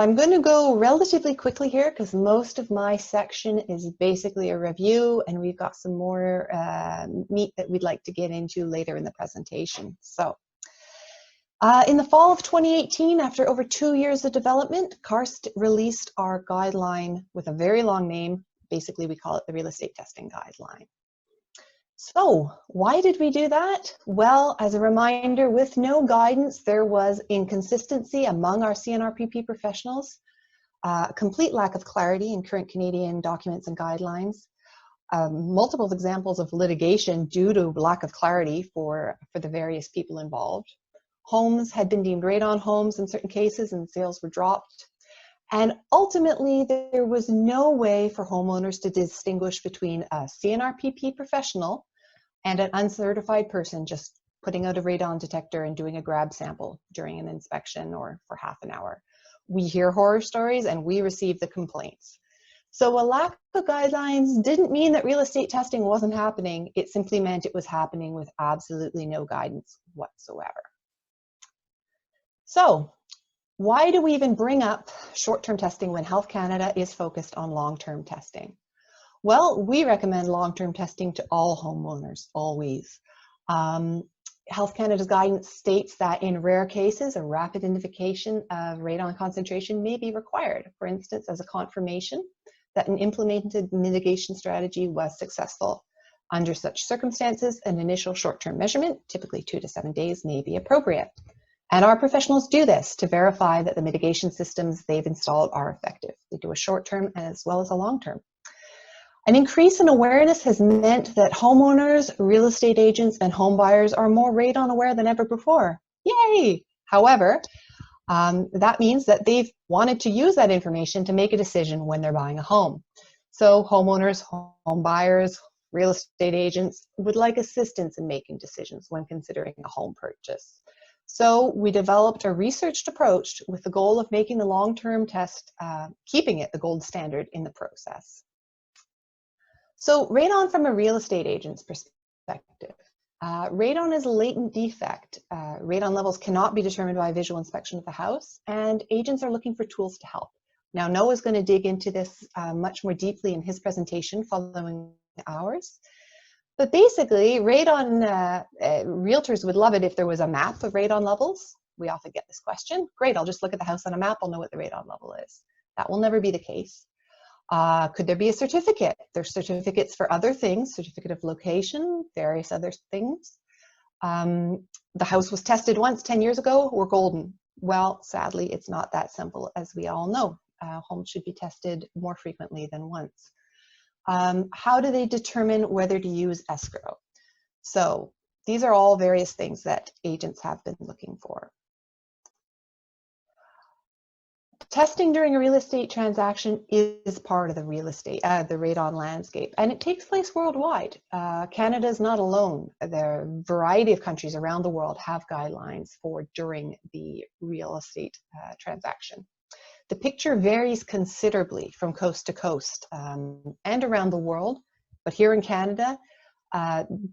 I'm going to go relatively quickly here because most of my section is basically a review, and we've got some more meat that we'd like to get into later in the presentation. So, in the fall of 2018, after over 2 years of development, CARST released our guideline with a very long name. Basically, we call it the Real Estate Testing Guideline. So, why did we do that? Well, as a reminder, with no guidance, there was inconsistency among our C-NRPP professionals, complete lack of clarity in current Canadian documents and guidelines, multiple examples of litigation due to lack of clarity for the various people involved. Homes had been deemed radon homes in certain cases and sales were dropped. And ultimately, there was no way for homeowners to distinguish between a C-NRPP professional and an uncertified person just putting out a radon detector and doing a grab sample during an inspection or for half an hour. We hear horror stories and we receive the complaints. So a lack of guidelines didn't mean that real estate testing wasn't happening. It simply meant it was happening with absolutely no guidance whatsoever. So why do we even bring up short-term testing when Health Canada is focused on long-term testing? Well, we recommend long-term testing to all homeowners, always. Health Canada's guidance states that in rare cases, a rapid identification of radon concentration may be required, for instance, as a confirmation that an implemented mitigation strategy was successful. Under such circumstances, an initial short-term measurement, typically 2 to 7 days, may be appropriate. And our professionals do this to verify that the mitigation systems they've installed are effective. They do a short-term as well as a long-term. An increase in awareness has meant that homeowners, real estate agents, and home buyers are more radon aware than ever before. Yay! However, that means that they've wanted to use that information to make a decision when they're buying a home. So homeowners, home buyers, real estate agents would like assistance in making decisions when considering a home purchase. So we developed a researched approach with the goal of making the long-term test, keeping it the gold standard in the process. So radon from a real estate agent's perspective. Radon is a latent defect. Radon levels cannot be determined by visual inspection of the house, and agents are looking for tools to help. Now, Noah's going to dig into this much more deeply in his presentation following ours. But basically, radon, realtors would love it if there was a map of radon levels. We often get this question. Great, I'll just look at the house on a map, I'll know what the radon level is. That will never be the case. Could there be a certificate? There's certificates for other things, certificate of location, various other things. The house was tested once 10 years ago, we're golden. Well, sadly, it's not that simple, as we all know. Homes should be tested more frequently than once. How do they determine whether to use escrow? So these are all various things that agents have been looking for. Testing during a real estate transaction is part of the real estate, the radon landscape, and it takes place worldwide. Canada is not alone. There are a variety of countries around the world have guidelines for during the real estate transaction. The picture varies considerably from coast to coast and around the world, but here in Canada,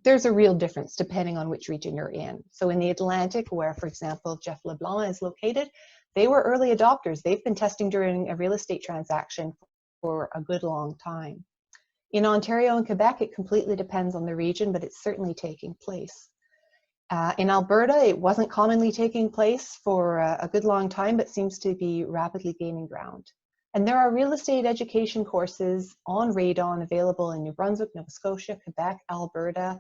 there's a real difference depending on which region you're in. So in the Atlantic, where, for example, Jeff LeBlanc is located, they were early adopters. They've been testing during a real estate transaction for a good long time. In Ontario and Quebec, it completely depends on the region, but it's certainly taking place. In Alberta, it wasn't commonly taking place for a good long time, but seems to be rapidly gaining ground. And there are real estate education courses on radon available in New Brunswick, Nova Scotia, Quebec, Alberta,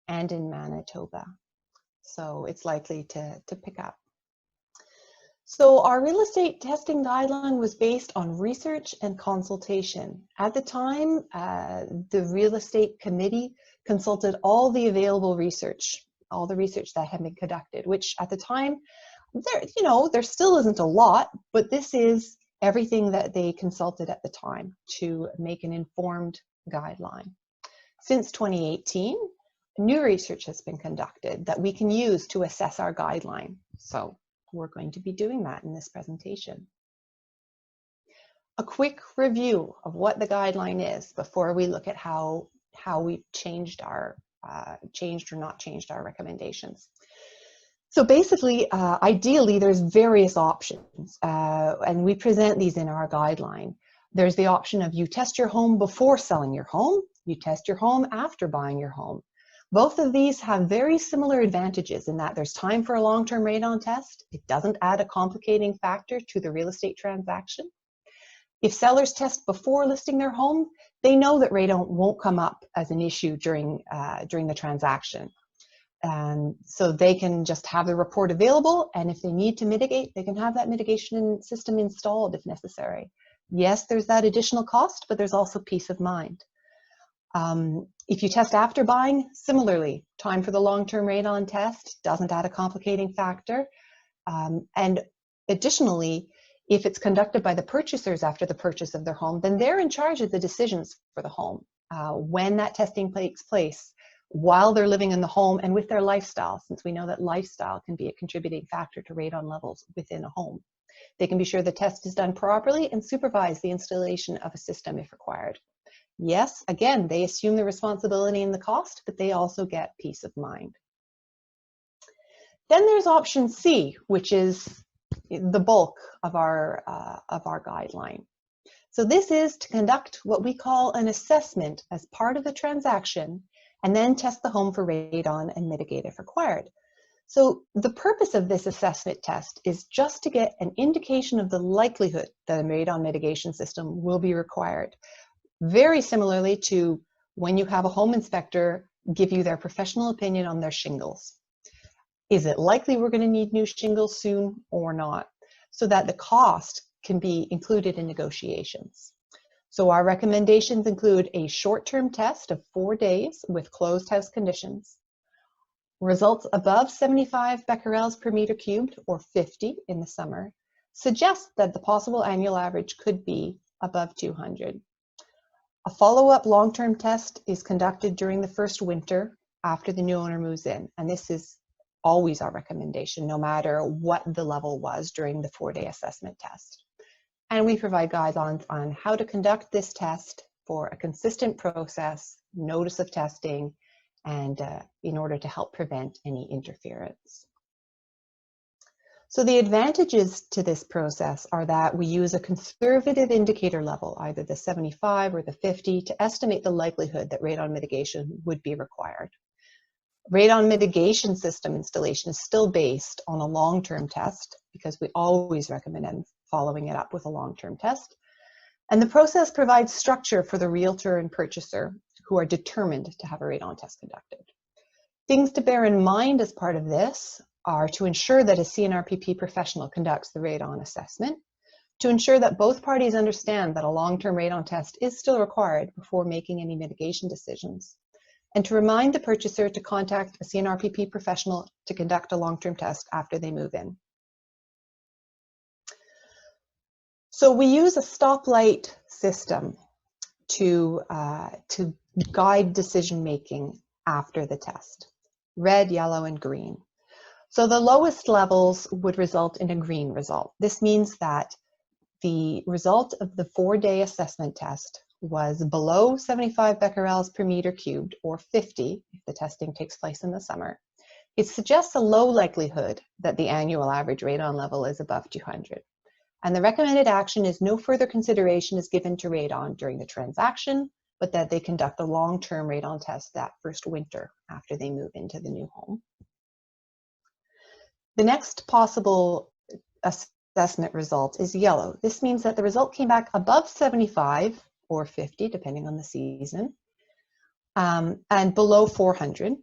and in Manitoba. So it's likely to pick up. So our real estate testing guideline was based on research and consultation. At the time, the real estate committee consulted all the available research, all the research that had been conducted, which at the time, there still isn't a lot, but this is everything that they consulted at the time to make an informed guideline. Since 2018, new research has been conducted that we can use to assess our guideline. So we're going to be doing that in this presentation. A quick review of what the guideline is before we look at how we've changed or not changed our recommendations. So basically, ideally, there's various options, and we present these in our guideline. There's the option of you test your home before selling your home, you test your home after buying your home. Both of these have very similar advantages in that there's time for a long-term radon test. It doesn't add a complicating factor to the real estate transaction. If sellers test before listing their home, they know that radon won't come up as an issue during the transaction. And so they can just have the report available, and if they need to mitigate, they can have that mitigation system installed if necessary. Yes, there's that additional cost, but there's also peace of mind. If you test after buying, similarly, time for the long-term radon test doesn't add a complicating factor. And additionally, if it's conducted by the purchasers after the purchase of their home, then they're in charge of the decisions for the home. When that testing takes place, while they're living in the home and with their lifestyle, since we know that lifestyle can be a contributing factor to radon levels within a home. They can be sure the test is done properly and supervise the installation of a system if required. Yes, again, they assume the responsibility and the cost, but they also get peace of mind. Then there's option C, which is the bulk of our guideline. So this is to conduct what we call an assessment as part of the transaction, and then test the home for radon and mitigate if required. So the purpose of this assessment test is just to get an indication of the likelihood that a radon mitigation system will be required. Very similarly to when you have a home inspector give you their professional opinion on their shingles. Is it likely we're going to need new shingles soon or not? So that the cost can be included in negotiations. So our recommendations include a short-term test of 4 days with closed house conditions. Results above 75 becquerels per meter cubed, or 50 in the summer, suggest that the possible annual average could be above 200. A follow-up long-term test is conducted during the first winter after the new owner moves in, and this is always our recommendation, no matter what the level was during the 4-day assessment test. And we provide guidelines on how to conduct this test for a consistent process, notice of testing, and in order to help prevent any interference. So the advantages to this process are that we use a conservative indicator level, either the 75 or the 50, to estimate the likelihood that radon mitigation would be required. Radon mitigation system installation is still based on a long-term test because we always recommend following it up with a long-term test. And the process provides structure for the realtor and purchaser who are determined to have a radon test conducted. Things to bear in mind as part of this are to ensure that a C-NRPP professional conducts the radon assessment, to ensure that both parties understand that a long-term radon test is still required before making any mitigation decisions, and to remind the purchaser to contact a C-NRPP professional to conduct a long-term test after they move in. So we use a stoplight system to guide decision-making after the test. Red, yellow, and green. So the lowest levels would result in a green result. This means that the result of the 4-day assessment test was below 75 becquerels per meter cubed, or 50 if the testing takes place in the summer. It suggests a low likelihood that the annual average radon level is above 200. And the recommended action is no further consideration is given to radon during the transaction, but that they conduct a long-term radon test that first winter after they move into the new home. The next possible assessment result is yellow. This means that the result came back above 75 or 50, depending on the season, and below 400.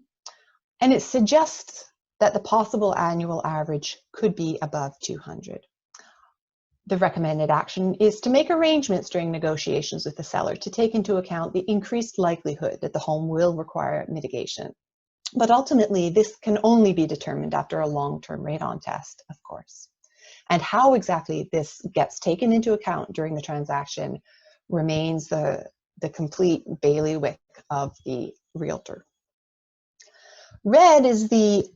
And it suggests that the possible annual average could be above 200. The recommended action is to make arrangements during negotiations with the seller to take into account the increased likelihood that the home will require mitigation. But ultimately, this can only be determined after a long-term radon test, of course. And how exactly this gets taken into account during the transaction remains the complete bailiwick of the realtor. Red is the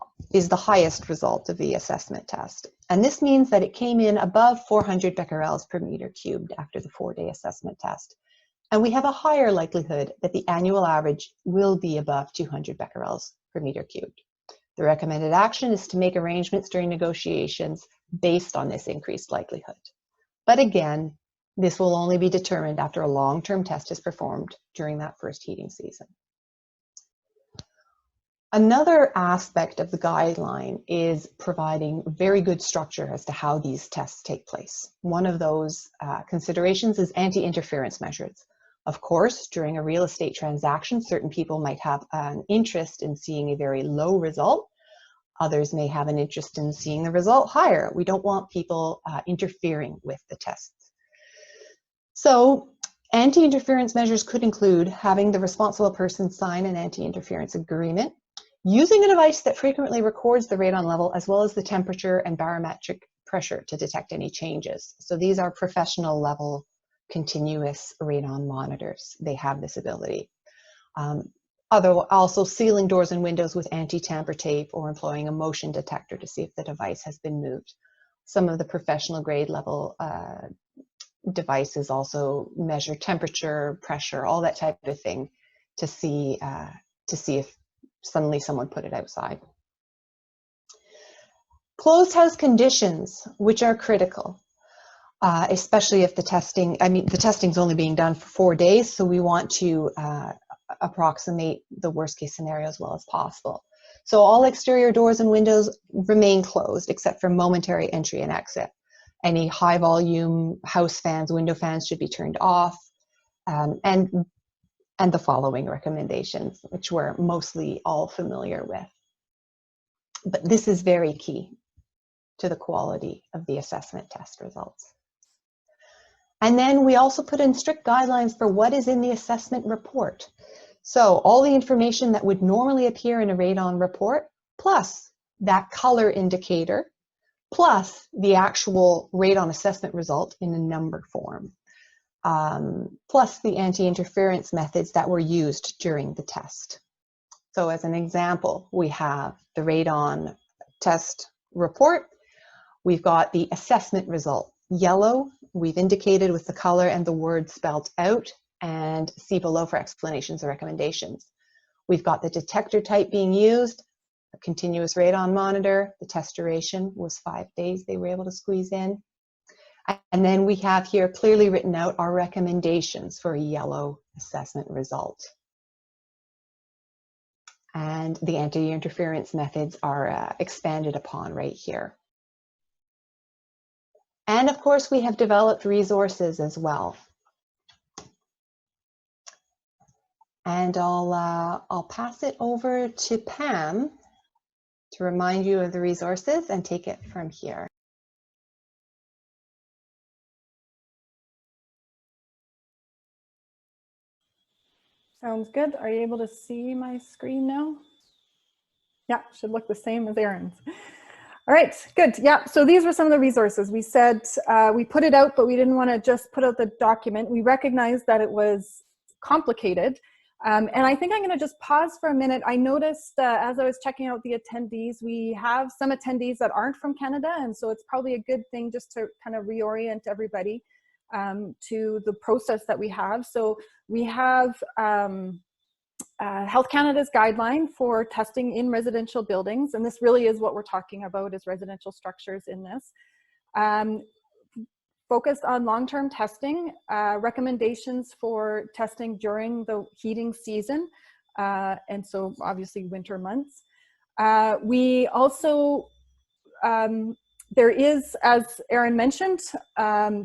highest result of the assessment test. And this means that it came in above 400 becquerels per meter cubed after the 4-day assessment test. And we have a higher likelihood that the annual average will be above 200 becquerels per meter cubed. The recommended action is to make arrangements during negotiations based on this increased likelihood. But again, this will only be determined after a long-term test is performed during that first heating season. Another aspect of the guideline is providing very good structure as to how these tests take place. One of those considerations is anti-interference measures. Of course, during a real estate transaction, certain people might have an interest in seeing a very low result. Others may have an interest in seeing the result higher. We don't want people interfering with the tests. So anti-interference measures could include having the responsible person sign an anti-interference agreement, using a device that frequently records the radon level as well as the temperature and barometric pressure to detect any changes. So these are professional level continuous radon monitors. They have this ability. Also sealing doors and windows with anti-tamper tape or employing a motion detector to see if the device has been moved. Some of the professional grade level devices also measure temperature, pressure, all that type of thing to see if suddenly someone put it outside. Closed house conditions, which are critical, especially if the testing's only being done for 4 days, so we want to approximate the worst case scenario as well as possible. So all exterior doors and windows remain closed except for momentary entry and exit. Any high volume house fans, window fans should be turned off, and the following recommendations, which we're mostly all familiar with. But this is very key to the quality of the assessment test results. And then we also put in strict guidelines for what is in the assessment report. So all the information that would normally appear in a radon report, plus that color indicator, plus the actual radon assessment result in a number form, plus the anti-interference methods that were used during the test. So as an example, we have the radon test report. We've got the assessment result. Yellow, we've indicated with the color and the word spelled out, and see below for explanations or recommendations. We've got the detector type being used, a continuous radon monitor. The test duration was 5 days they were able to squeeze in. And then we have here clearly written out our recommendations for a yellow assessment result. And the anti-interference methods are expanded upon right here. And of course, we have developed resources as well. And I'll pass it over to Pam to remind you of the resources and take it from here. Sounds good. Are you able to see my screen now? Yeah, should look the same as Erin's. All right, good. Yeah, so these were some of the resources. We said we put it out, but we didn't want to just put out the document. We recognized that it was complicated. And I think I'm going to just pause for a minute. I noticed as I was checking out the attendees, we have some attendees that aren't from Canada, and so it's probably a good thing just to kind of reorient everybody to the process that we have. So we have Health Canada's guideline for testing in residential buildings, and this really is what we're talking about, is residential structures in this. Focused on long-term testing, recommendations for testing during the heating season, and so obviously winter months. We also, there is, as Erin mentioned,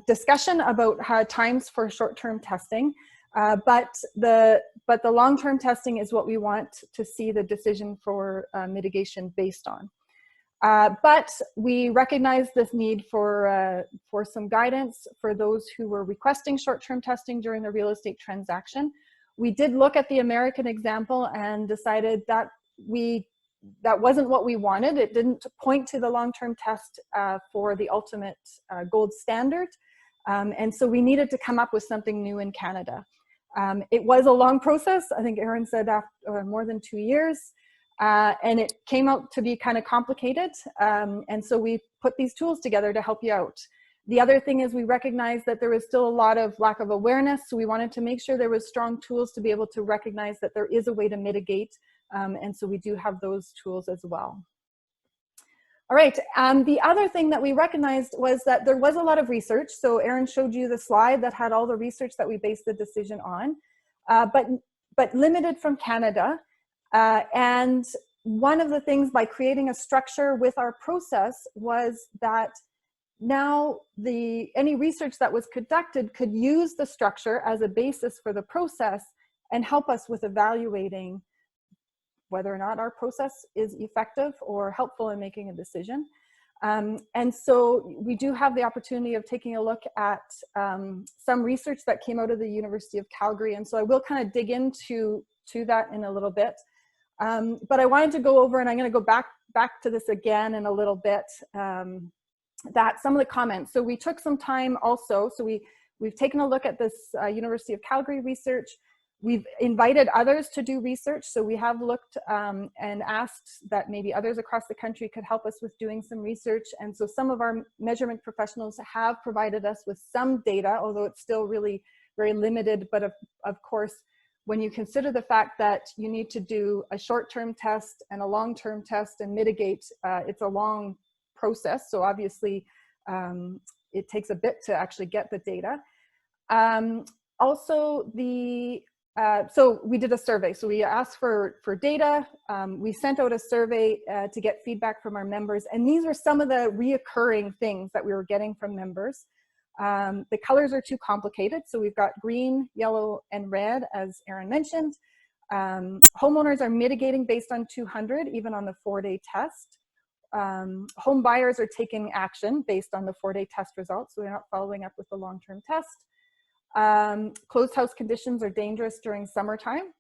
discussion about times for short-term testing, but the long-term testing is what we want to see the decision for mitigation based on. But we recognize this need for some guidance for those who were requesting short-term testing during the real estate transaction. We did look at the American example and decided that that wasn't what we wanted. It didn't point to the long-term test for the ultimate gold standard. And so we needed to come up with something new in Canada. It was a long process. I think Erin said after more than 2 years. And it came out to be kind of complicated. And so we put these tools together to help you out. The other thing is we recognize that there is still a lot of lack of awareness. So we wanted to make sure there was strong tools to be able to recognize that there is a way to mitigate And so we do have those tools as well. All right, the other thing that we recognized was that there was a lot of research. So Erin showed you the slide that had all the research that we based the decision on, but limited from Canada. And one of the things by creating a structure with our process was that now any research that was conducted could use the structure as a basis for the process and help us with evaluating whether or not our process is effective or helpful in making a decision. And so we do have the opportunity of taking a look at some research that came out of the University of Calgary. And so I will kind of dig into that in a little bit. But I wanted to go over, and I'm going to go back to this again in a little bit, that some of the comments. So we took some time also. So we've taken a look at this University of Calgary research. We've invited others to do research. So we have looked and asked that maybe others across the country could help us with doing some research. And so some of our measurement professionals have provided us with some data, although it's still really very limited. But of course, when you consider the fact that you need to do a short-term test and a long-term test and mitigate, it's a long process. So obviously it takes a bit to actually get the data. Also, so we did a survey. So we asked for data. We sent out a survey to get feedback from our members. And these are some of the reoccurring things that we were getting from members. The colors are too complicated. So we've got green, yellow, and red, as Erin mentioned. Homeowners are mitigating based on 200, even on the 4-day test. Home buyers are taking action based on the 4-day test results. So they're not following up with the long-term test. Closed house conditions are dangerous during summertime.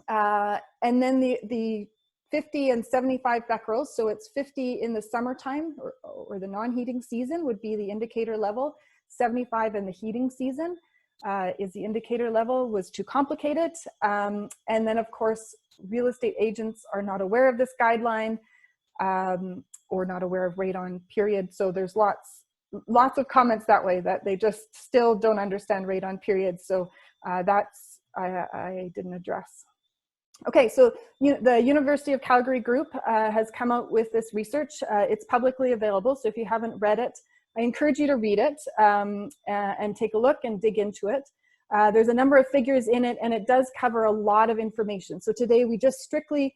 And then the 50 and 75 becquerels, so it's 50 in the summertime or the non-heating season would be the indicator level. 75 in the heating season is the indicator level, was too complicated. And then of course, real estate agents are not aware of this guideline or not aware of radon, period. So there's lots of comments that way, that they just still don't understand radon, period. So that's, I didn't address. Okay, so the University of Calgary group has come out with this research. It's publicly available, so if you haven't read it, I encourage you to read it and take a look and dig into it. There's a number of figures in it, and it does cover a lot of information. So today we just strictly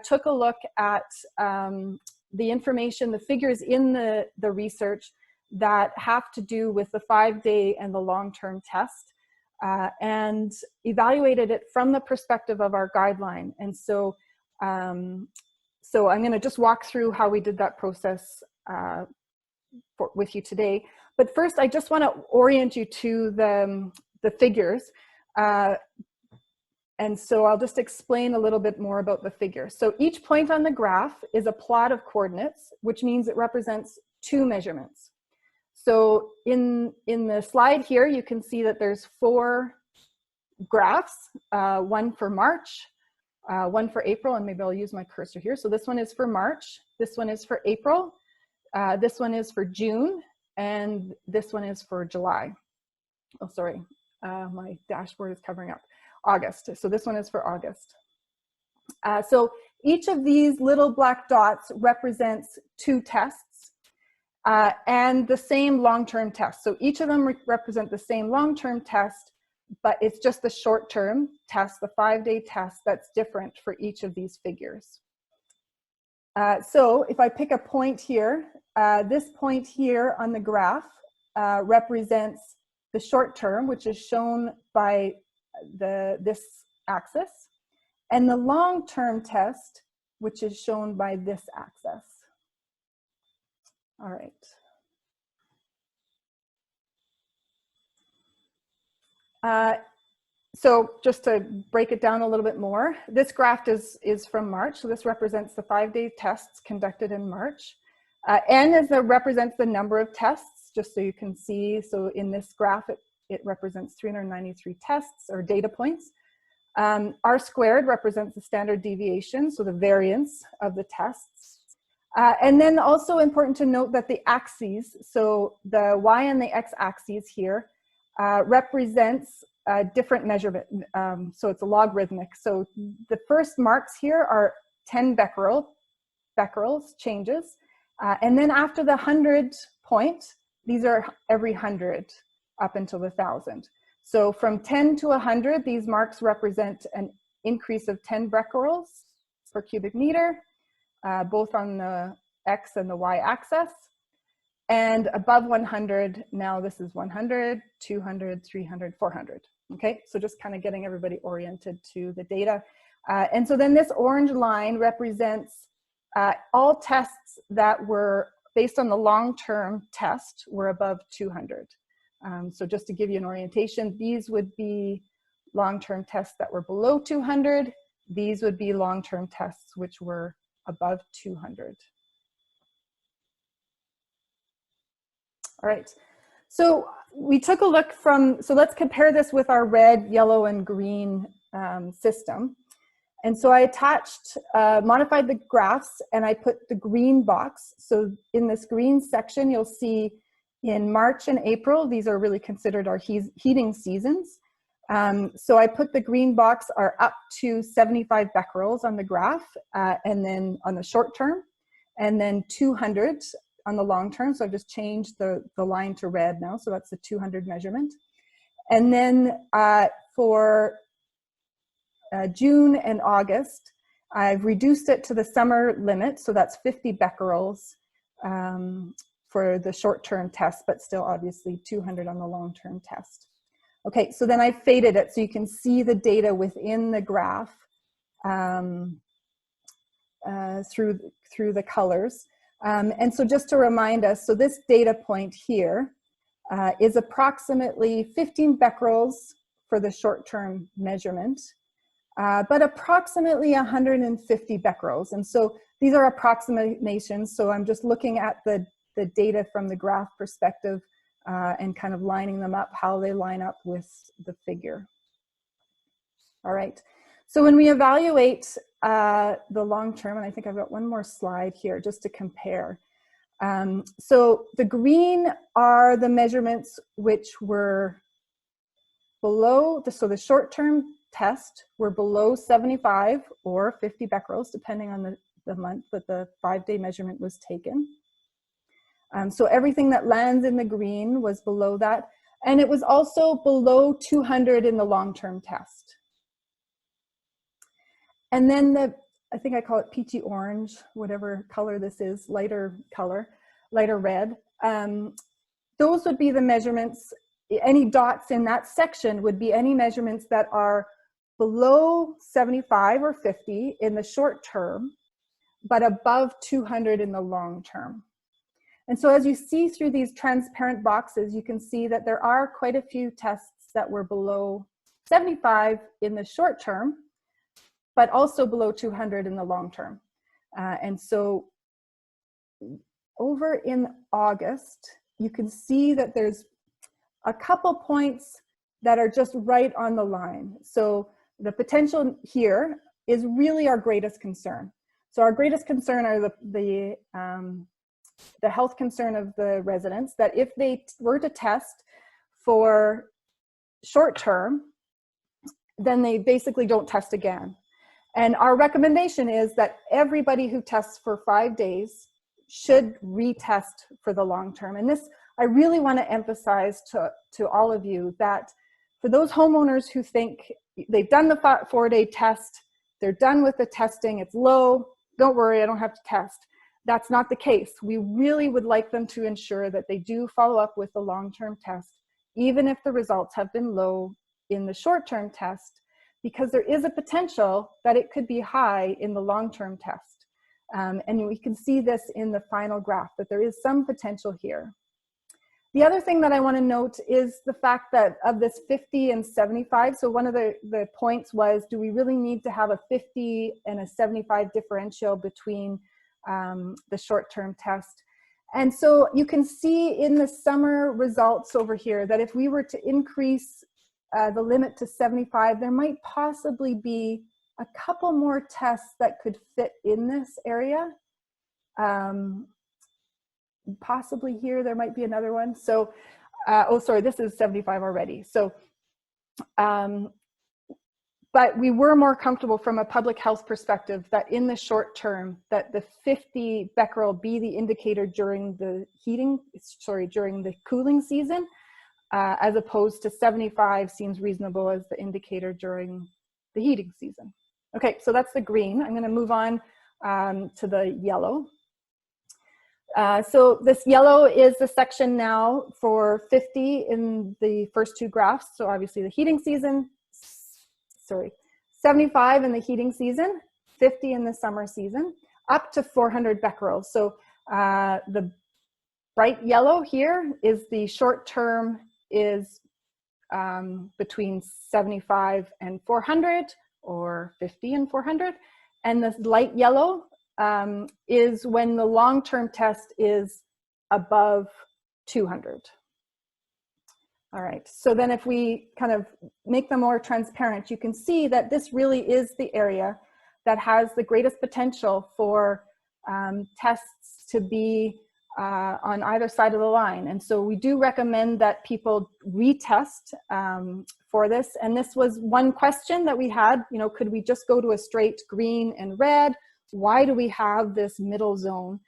took a look at the information, the figures in the research that have to do with the 5-day and the long-term test, and evaluated it from the perspective of our guideline. And so, so I'm going to just walk through how we did that process with you today. But first, I just want to orient you to the figures. And so I'll just explain a little bit more about the figures. So each point on the graph is a plot of coordinates, which means it represents 2 measurements. So in the slide here, you can see that there's 4 graphs, one for March, one for April, and maybe I'll use my cursor here. So this one is for March, this one is for April, this one is for June, and this one is for July. Oh, sorry, my dashboard is covering up. August, so this one is for August. So each of these little black dots represents 2 tests. And the same long-term test. So each of them represent the same long-term test, but it's just the short-term test, the 5-day test, that's different for each of these figures. So if I pick a point here, this point here on the graph represents the short-term, which is shown by this axis, and the long-term test, which is shown by this axis. All right. So just to break it down a little bit more, this graph is from March. So this represents the 5-day tests conducted in March. N represents the number of tests, just so you can see. So in this graph, it represents 393 tests or data points. R squared represents the standard deviation, so the variance of the tests. And then also important to note that the axes, so the Y and the X axes here, represents different measurement. So it's a logarithmic. So the first marks here are 10 becquerels changes. And then after the 100 point, these are every 100 up until the 1,000. So from 10 to 100, these marks represent an increase of 10 becquerels per cubic meter, both on the X and the Y axis. And above 100, now this is 100, 200, 300, 400. Okay, so just kind of getting everybody oriented to the data. And so then this orange line represents all tests that were based on the long-term test were above 200. So just to give you an orientation, these would be long-term tests that were below 200. These would be long-term tests which were above 200. All right, so we took a look from, so let's compare this with our red, yellow, and green system. And so I attached, modified the graphs, and I put the green box. So in this green section, you'll see in March and April, these are really considered our heating seasons. So I put the green box are up to 75 becquerels on the graph, and then on the short term, and then 200 on the long term. So I've just changed the line to red now. So that's the 200 measurement. And then for June and August, I've reduced it to the summer limit. So that's 50 becquerels for the short-term test, but still obviously 200 on the long-term test. Okay, so then I faded it so you can see the data within the graph through the colors. And so just to remind us, so this data point here is approximately 15 becquerels for the short-term measurement, but approximately 150 becquerels. And so these are approximations, so I'm just looking at the data from the graph perspective and kind of lining them up, how they line up with the figure. All right, so when we evaluate the long term, and I think I've got one more slide here just to compare. So the green are the measurements which were below, so the short-term test were below 75 or 50 becquerels, depending on the month that the 5-day measurement was taken. So everything that lands in the green was below that. And it was also below 200 in the long-term test. And then I think I call it peachy orange, whatever color this is, lighter color, lighter red. Those would be the measurements, any dots in that section would be any measurements that are below 75 or 50 in the short term, but above 200 in the long term. And so as you see through these transparent boxes, you can see that there are quite a few tests that were below 75 in the short term, but also below 200 in the long term. And so over in August, you can see that there's a couple points that are just right on the line. So the potential here is really our greatest concern. So our greatest concern are the health concern of the residents, that if they were to test for short term, then they basically don't test again. And our recommendation is that everybody who tests for 5 days should retest for the long term. And this, I really want to emphasize to all of you that for those homeowners who think they've done the 4-day test, they're done with the testing, it's low, don't worry, I don't have to test. That's not the case. We really would like them to ensure that they do follow up with the long-term test, even if the results have been low in the short-term test, because there is a potential that it could be high in the long-term test. And we can see this in the final graph, that there is some potential here. The other thing that I want to note is the fact that of this 50 and 75, so one of the points was, do we really need to have a 50 and a 75 differential between the short-term test? And so you can see in the summer results over here that if we were to increase the limit to 75, there might possibly be a couple more tests that could fit in this area. Possibly here, there might be another one. So, oh, sorry, this is 75 already. So But we were more comfortable from a public health perspective that in the short term, that the 50 becquerel be the indicator during the during the cooling season, as opposed to 75 seems reasonable as the indicator during the heating season. Okay, so that's the green. I'm gonna move on to the yellow. So this yellow is the section now for 50 in the first two graphs. So obviously the heating season, 75 in the heating season, 50 in the summer season, up to 400 becquerels. So the bright yellow here is the short term is between 75 and 400 or 50 and 400. And this light yellow is when the long-term test is above 200. All right, so then if we kind of make them more transparent, you can see that this really is the area that has the greatest potential for tests to be on either side of the line. And so we do recommend that people retest for this. And this was one question that we had, you know, could we just go to a straight green and red? Why do we have this middle zone?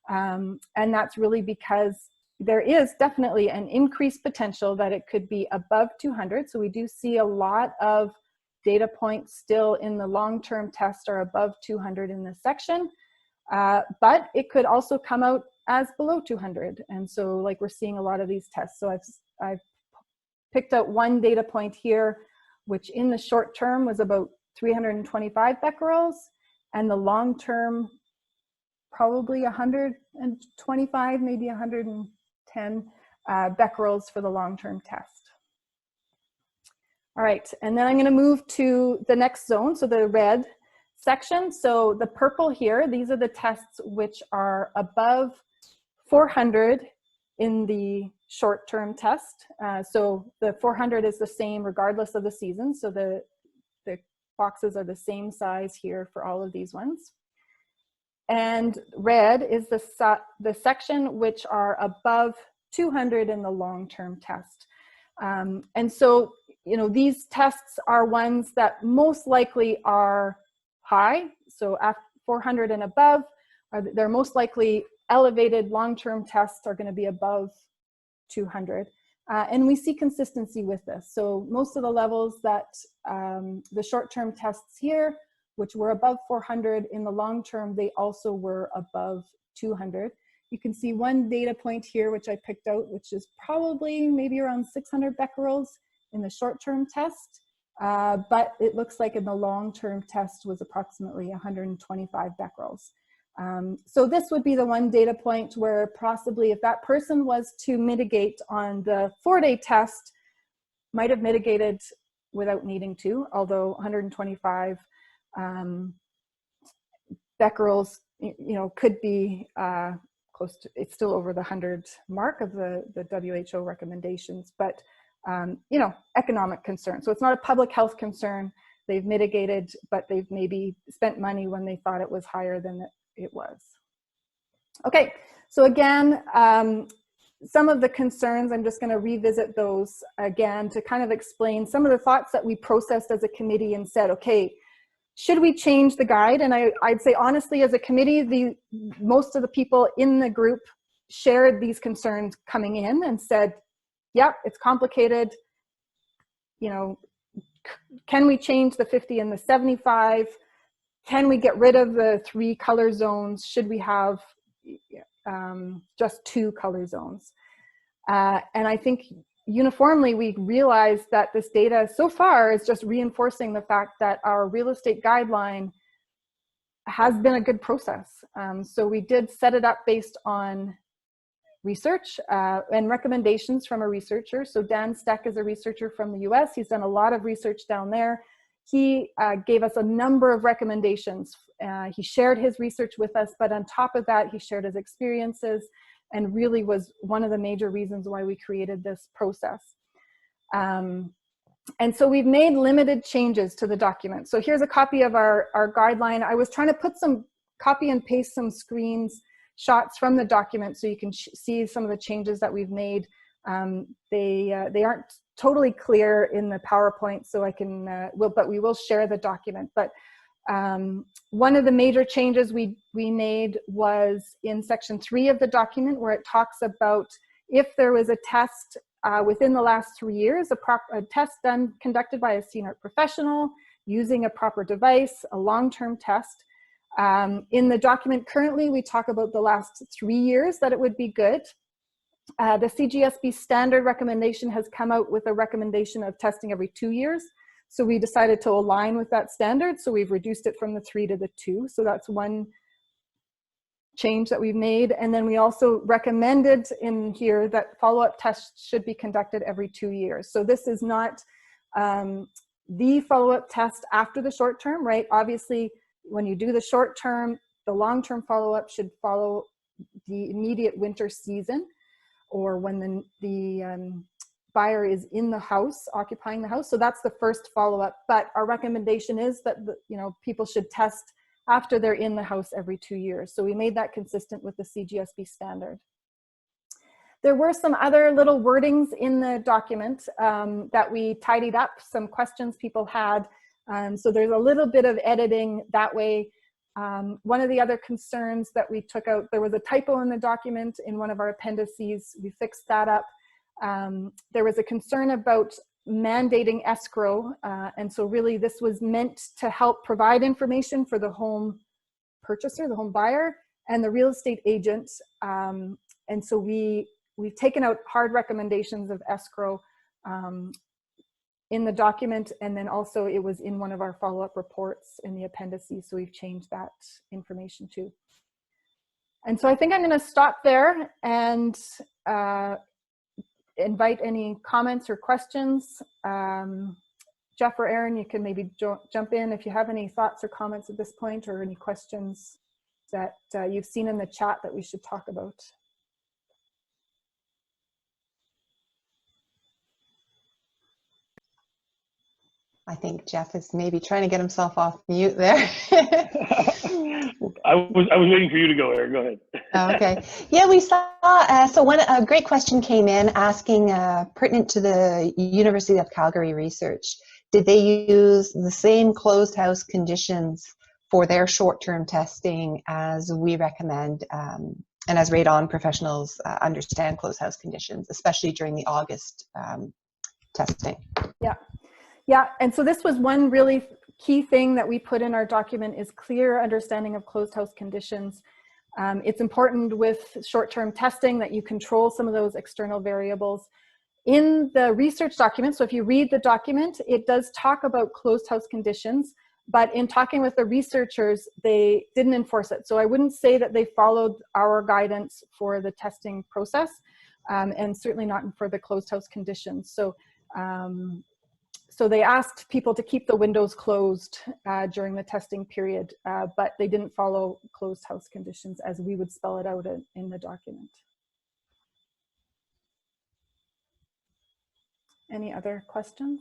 And that's really because there is definitely an increased potential that it could be above 200. So we do see a lot of data points still in the long-term test are above 200 in this section, but it could also come out as below 200. And so like we're seeing a lot of these tests. So I've picked out one data point here, which in the short term was about 325 becquerels, and the long term probably 125, maybe 110 becquerels for the long-term test. All right, and then I'm going to move to the next zone, so the red section. So the purple here, these are the tests which are above 400 in the short-term test. So the 400 is the same regardless of the season. So the boxes are the same size here for all of these ones. And red is the section which are above 200 in the long-term test. And so, you know, these tests are ones that most likely are high. So at 400 and above, they're most likely elevated. Long-term tests are going to be above 200. And we see consistency with this. So most of the levels that the short-term tests here, which were above 400 in the long term, they also were above 200. You can see one data point here, which I picked out, which is probably maybe around 600 becquerels in the short-term test. But it looks like in the long-term test was approximately 125 becquerels. So this would be the one data point where possibly if that person was to mitigate on the 4-day test, might have mitigated without needing to, although 125 becquerels, you know, could be close to, it's still over the 100 mark of the WHO recommendations, but you know, economic concern. So it's not a public health concern. They've mitigated, but they've maybe spent money when they thought it was higher than it was. Okay, so again, some of the concerns, I'm just going to revisit those again to kind of explain some of the thoughts that we processed as a committee and said, okay, should we change the guide? And I'd say honestly, as a committee, most of the people in the group shared these concerns coming in and said, yep, it's complicated. You know, can we change the 50 and the 75? Can we get rid of the 3 color zones? Should we have just 2 color zones? And I think uniformly we realized that this data so far is just reinforcing the fact that our real estate guideline has been a good process. So we did set it up based on research and recommendations from a researcher. So Dan Steck is a researcher from the US. He's done a lot of research down there. He gave us a number of recommendations. He shared his research with us, but on top of that, he shared his experiences and really was one of the major reasons why we created this process. And so we've made limited changes to the document. So here's a copy of our guideline. I was trying to put some copy and paste some shots from the document so you can see some of the changes that we've made. They aren't totally clear in the PowerPoint, so I can, but we will share the document. But one of the major changes we made was in section 3 of the document, where it talks about if there was a test within the last 3 years, a test conducted by a C-NRPP professional using a proper device, a long-term test. In the document currently, we talk about the last 3 years that it would be good. The CGSB standard recommendation has come out with a recommendation of testing every 2 years. So we decided to align with that standard. So we've reduced it from the 3 to the 2. So that's one change that we've made. And then we also recommended in here that follow-up tests should be conducted every 2 years. So this is not the follow-up test after the short term, right? Obviously, when you do the short term, the long-term follow-up should follow the immediate winter season, or when the buyer is in the house, occupying the house. So that's the first follow-up. But our recommendation is that people should test after they're in the house every 2 years. So we made that consistent with the CGSB standard. There were some other little wordings in the document that we tidied up, some questions people had. So there's a little bit of editing that way. One of the other concerns that we took out, there was a typo in the document in one of our appendices. We fixed that up. There was a concern about mandating escrow. And so really this was meant to help provide information for the home purchaser, the home buyer, and the real estate agent. And so we've taken out hard recommendations of escrow in the document, and then also it was in one of our follow-up reports in the appendices, so we've changed that information too. And so I think I'm going to stop there and invite any comments or questions. Jeff or Aaron, you can maybe jump in if you have any thoughts or comments at this point, or any questions that you've seen in the chat that we should talk about. I think Jeff is maybe trying to get himself off mute there. I was waiting for you to go, Aaron. Go ahead. Okay. Yeah, we saw, so a great question came in asking, pertinent to the University of Calgary research, did they use the same closed house conditions for their short-term testing as we recommend, and as radon professionals understand closed house conditions, especially during the August testing? Yeah. Yeah, and so this was one really key thing that we put in our document, is clear understanding of closed house conditions. It's important with short-term testing that you control some of those external variables. In the research document, so if you read the document, it does talk about closed house conditions, but in talking with the researchers, they didn't enforce it. So I wouldn't say that they followed our guidance for the testing process, and certainly not for the closed house conditions. So they asked people to keep the windows closed during the testing period, but they didn't follow closed house conditions as we would spell it out in the document. Any other questions?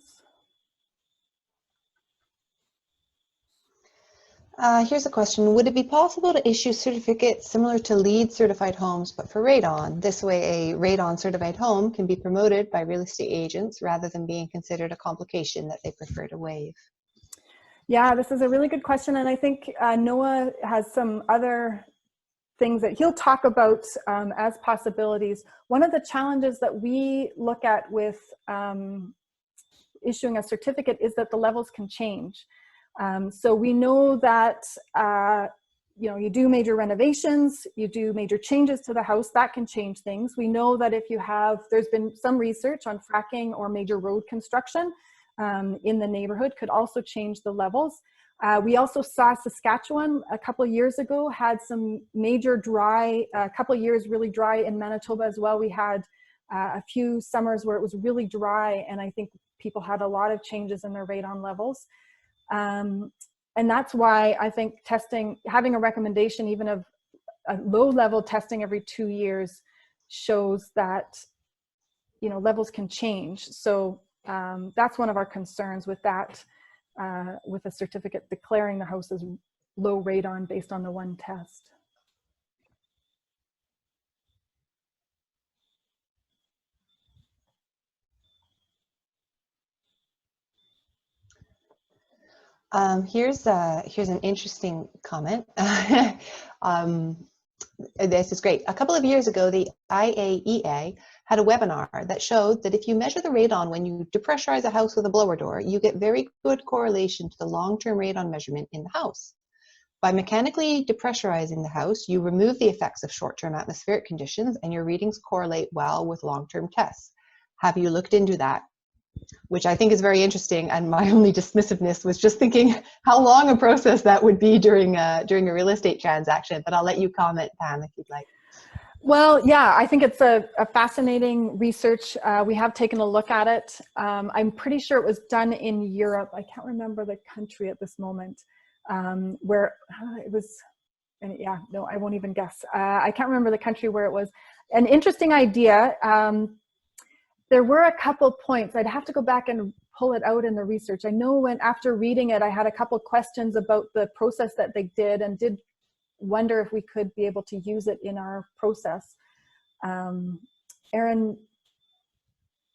Here's a question. Would it be possible to issue certificates similar to LEED certified homes, but for radon? This way a radon certified home can be promoted by real estate agents rather than being considered a complication that they prefer to waive. Yeah, this is a really good question. And I think Noah has some other things that he'll talk about as possibilities. One of the challenges that we look at with issuing a certificate is that the levels can change. So we know that, you do major renovations, you do major changes to the house, that can change things. We know that if you have, there's been some research on fracking or major road construction in the neighborhood could also change the levels. We also saw Saskatchewan a couple of years ago had some major dry, a couple of years really dry in Manitoba as well. We had a few summers where it was really dry, and I think people had a lot of changes in their radon levels. And that's why I think testing, having a recommendation even of a low level testing every 2 years shows that, levels can change. So that's one of our concerns with that, with a certificate declaring the house as low radon based on the one test. Here's an interesting comment. This is great. A couple of years ago, the IAEA had a webinar that showed that if you measure the radon when you depressurize a house with a blower door, you get very good correlation to the long-term radon measurement in the house. By mechanically depressurizing the house, you remove the effects of short-term atmospheric conditions and your readings correlate well with long-term tests. Have you looked into that? Which I think is very interesting, and my only dismissiveness was just thinking how long a process that would be during a real estate transaction, but I'll let you comment, Pam, if you'd like. Well, yeah, I think it's a fascinating research. We have taken a look at it. I'm pretty sure it was done in Europe. I can't remember the country at this moment, where it was, and yeah, no, I won't even guess. I can't remember the country where it was. An interesting idea. There were a couple points. I'd have to go back and pull it out in the research. I know when after reading it, I had a couple questions about the process that they did and did wonder if we could be able to use it in our process. Erin,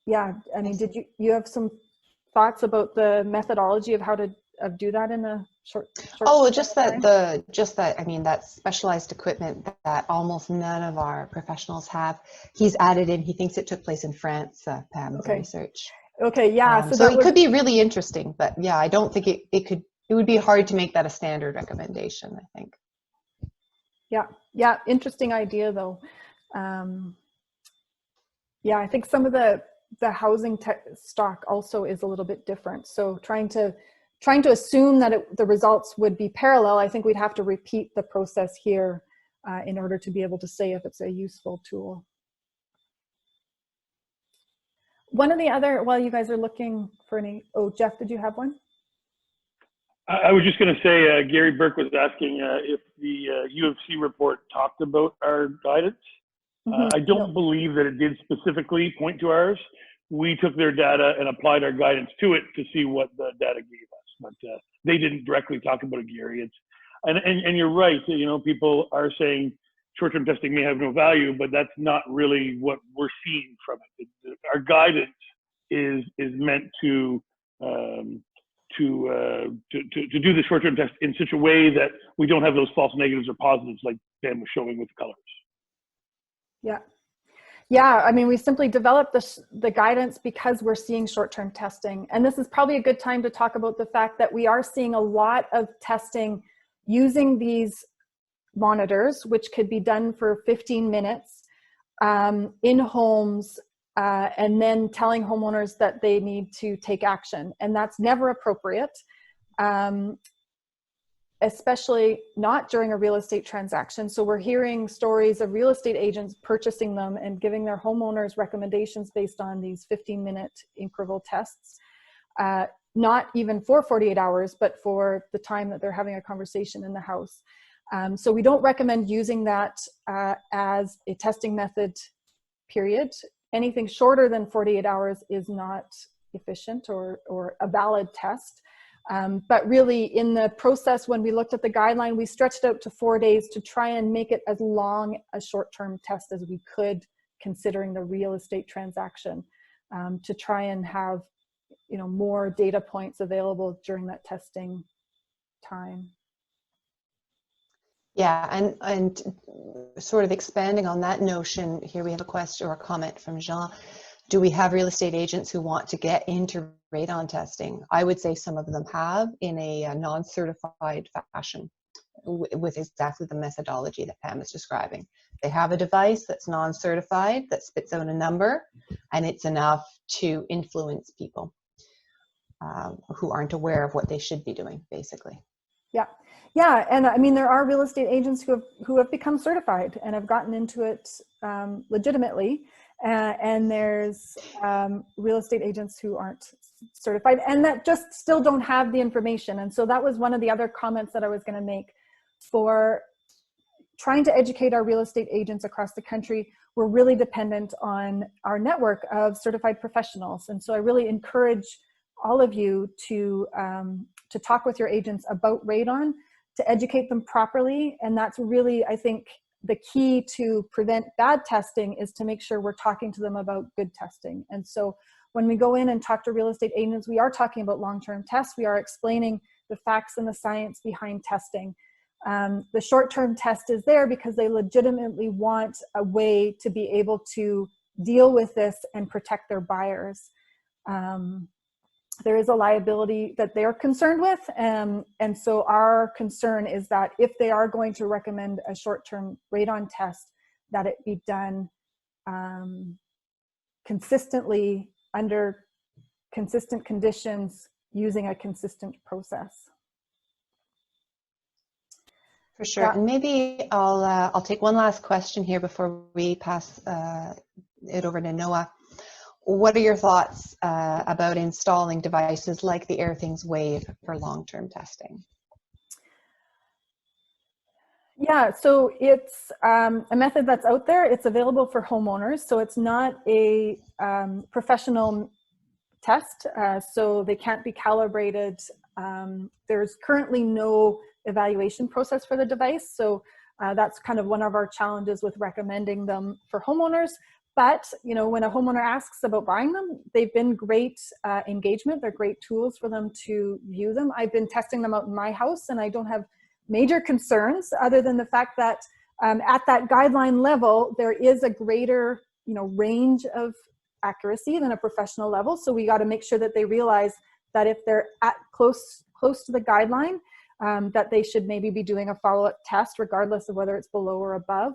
yeah, I mean, did you have some thoughts about the methodology of how to do that in a short oh, just that I mean, that specialized equipment that almost none of our professionals have. He's added in, he thinks it took place in France, Pam, the research. Okay, yeah. So it could be really interesting, but yeah, I don't think it would be hard to make that a standard recommendation, I think. Yeah, interesting idea though. Yeah, I think some of the housing stock also is a little bit different. So trying to assume that the results would be parallel, I think we'd have to repeat the process here in order to be able to say if it's a useful tool. One of the other, while you guys are looking for any, oh, Jeff, did you have one? I was just going to say, Gary Burke was asking if the UFC report talked about our guidance. I don't believe that it did specifically point to ours. We took their data and applied our guidance to it to see what the data gave us, but they didn't directly talk about it, Gary. And you're right, you know, people are saying short-term testing may have no value, but that's not really what we're seeing from it. Our guidance is meant to do the short-term test in such a way that we don't have those false negatives or positives like Dan was showing with the colors. Yeah, I mean, we simply developed the guidance because we're seeing short-term testing. And this is probably a good time to talk about the fact that we are seeing a lot of testing using these monitors, which could be done for 15 minutes in homes, and then telling homeowners that they need to take action. And that's never appropriate, especially not during a real estate transaction. So we're hearing stories of real estate agents purchasing them and giving their homeowners recommendations based on these 15-minute incremental tests, not even for 48 hours, but for the time that they're having a conversation in the house. So we don't recommend using that as a testing method, period. Anything shorter than 48 hours is not efficient or a valid test. But really in the process, when we looked at the guideline, we stretched out to 4 days to try and make it as long a short-term test as we could, considering the real estate transaction, to try and have, you know, more data points available during that testing time. Yeah, and sort of expanding on that notion, here we have a question or a comment from Jean. Do we have real estate agents who want to get into radon testing? I would say some of them have in a non-certified fashion with exactly the methodology that Pam is describing. They have a device that's non-certified that spits out a number, and it's enough to influence people who aren't aware of what they should be doing, basically. Yeah, and I mean, there are real estate agents who have become certified and have gotten into it legitimately. And there's real estate agents who aren't certified and that just still don't have the information. And so that was one of the other comments that I was going to make for trying to educate our real estate agents across the country. We're really dependent on our network of certified professionals. And so I really encourage all of you to talk with your agents about radon, to educate them properly. And that's really, I think, the key to prevent bad testing is to make sure we're talking to them about good testing. And so when we go in and talk to real estate agents, we are talking about long-term tests. We are explaining the facts and the science behind testing. The short-term test is there because they legitimately want a way to be able to deal with this and protect their buyers. There is a liability that they're concerned with, and so our concern is that if they are going to recommend a short-term radon test, that it be done consistently under consistent conditions using a consistent process. For sure. Yeah. And maybe I'll take one last question here before we pass it over to Noah. What are your thoughts about installing devices like the Airthings Wave for long-term testing? Yeah, so it's a method that's out there. It's available for homeowners, so it's not a professional test, so they can't be calibrated. There's currently no evaluation process for the device, so that's kind of one of our challenges with recommending them for homeowners. But, you know, when a homeowner asks about buying them, they've been great engagement. They're great tools for them to view them. I've been testing them out in my house, and I don't have major concerns other than the fact that at that guideline level, there is a greater, you know, range of accuracy than a professional level. So we got to make sure that they realize that if they're at close to the guideline, that they should maybe be doing a follow-up test, regardless of whether it's below or above.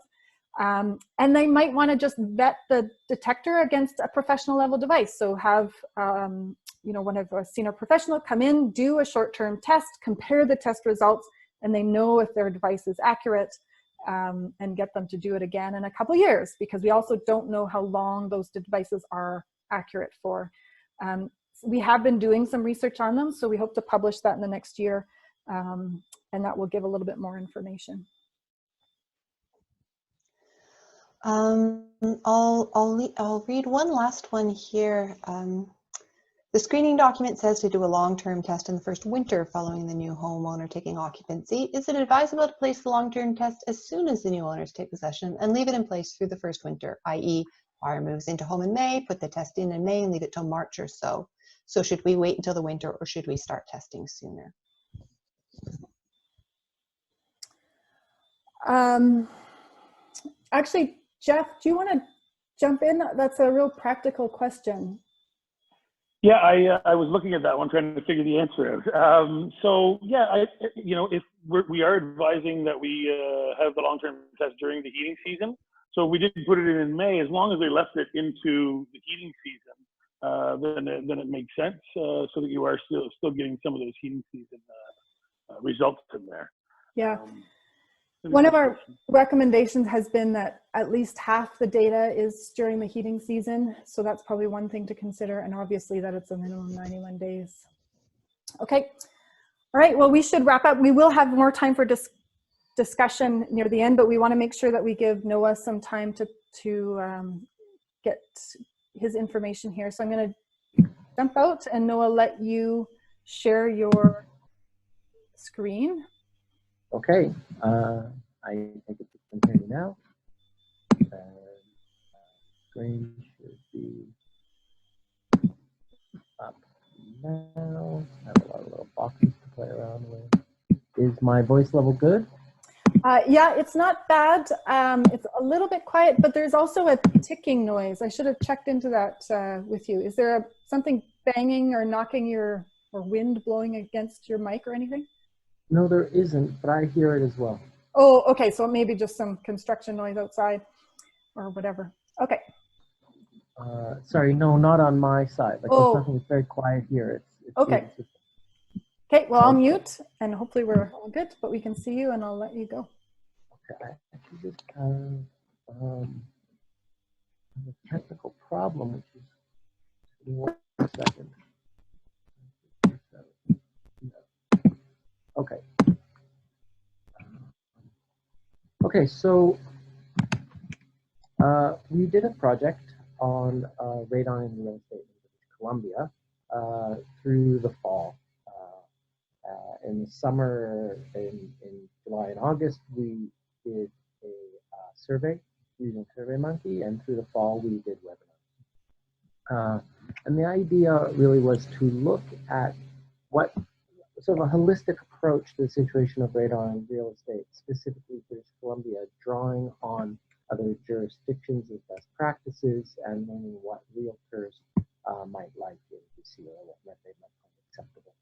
And they might want to just vet the detector against a professional level device. So have, you know, one of a senior professional come in, do a short-term test, compare the test results, and they know if their device is accurate, and get them to do it again in a couple years, because we also don't know how long those devices are accurate for. We have been doing some research on them, so we hope to publish that in the next year, and that will give a little bit more information. I'll read one last one here. The screening document says to do a long-term test in the first winter following the new homeowner taking occupancy. Is it advisable to place the long-term test as soon as the new owners take possession and leave it in place through the first winter, i.e. buyer moves into home in May, put the test in May and leave it till March or so? So should we wait until the winter or should we start testing sooner? Actually, Jeff, do you want to jump in? That's a real practical question. Yeah, I was looking at that one, trying to figure the answer out. So yeah, you know, if we are advising that we have the long-term test during the heating season. So if we didn't put it in May, as long as they left it into the heating season, then it makes sense, so that you are still getting some of those heating season results in there. Yeah. One of our recommendations has been that at least half the data is during the heating season. So that's probably one thing to consider. And obviously that it's a minimum 91 days. Okay. All right. Well, we should wrap up. We will have more time for discussion near the end, but we want to make sure that we give Noah some time to get his information here. So I'm going to jump out and Noah, let you share your screen. Okay, I think it's continuing now. Screen should be up now. I have a lot of little boxes to play around with. Is my voice level good? Yeah, it's not bad. It's a little bit quiet, but there's also a ticking noise. I should have checked into that with you. Is there something banging or knocking or wind blowing against your mic or anything? No, there isn't, but I hear it as well. Oh, okay. So maybe just some construction noise outside or whatever. Okay. Sorry, no, not on my side. Like, there's nothing. It's very quiet here. It's okay. Okay, well, I'll mute and hopefully we're all good, but we can see you and I'll let you go. Okay, I actually just have a technical problem, which is, one second. Okay. Okay, so we did a project on radon in real estate in British Columbia through the fall. In the summer, in July and August, we did a survey using SurveyMonkey, and through the fall, we did webinars. And the idea really was to look at what sort of a holistic approach to the situation of radon in real estate, specifically British Columbia, drawing on other jurisdictions as best practices and learning what realtors might like in BC or what they might find acceptable.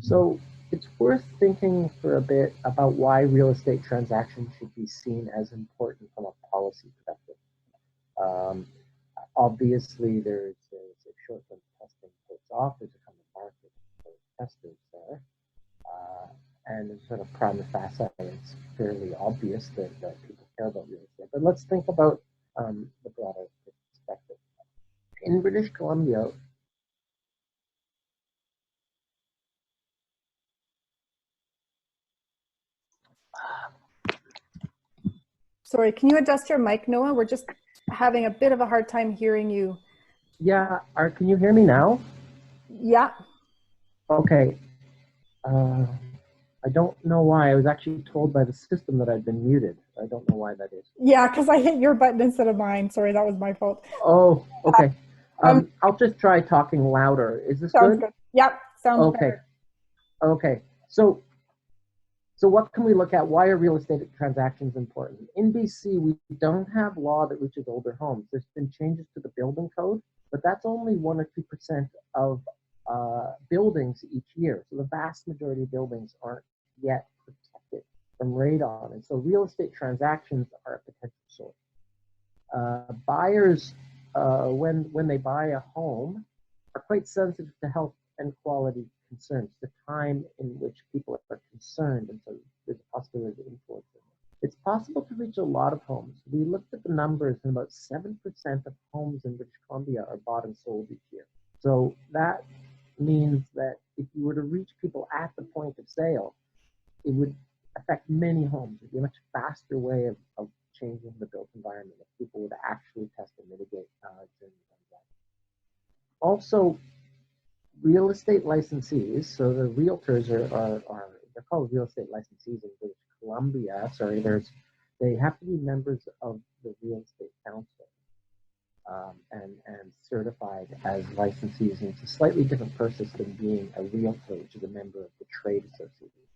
So it's worth thinking for a bit about why real estate transactions should be seen as important from a policy perspective. Obviously, there's a short-term testing takes off. There's a kind of market for testers there. And sort of prima facie, it's fairly obvious that people care about real estate. But let's think about the broader perspective. In British Columbia, Sorry, can you adjust your mic, Noah? We're just having a bit of a hard time hearing you. yeah, can you hear me now? Yeah. Okay. I don't know why. I was actually told by the system that I'd been muted. I don't know why that is. Yeah, because I hit your button instead of mine. Sorry, that was my fault. Oh, okay. I'll just try talking louder. Is this Sounds good? good. Yep, sounds Okay. better. Okay. So what can we look at? Why are real estate transactions important? In BC, we don't have law that reaches older homes. There's been changes to the building code, but that's only 1 or 2% of buildings each year. So the vast majority of buildings aren't yet protected from radon. And so real estate transactions are a potential source. Buyers, when they buy a home, are quite sensitive to health and quality concerns, the time in which people are concerned, and so there's a possibility of influencing. It's possible to reach a lot of homes. We looked at the numbers, and about 7% of homes in British Columbia are bought and sold each year. So that means that if you were to reach people at the point of sale, it would affect many homes. It would be a much faster way of changing the built environment if people would actually test and mitigate during the transaction. Also, real estate licensees, so the realtors are they're called real estate licensees in British Columbia. Sorry, they have to be members of the Real Estate Council and certified as licensees. And it's a slightly different process than being a realtor, which is a member of the trade association.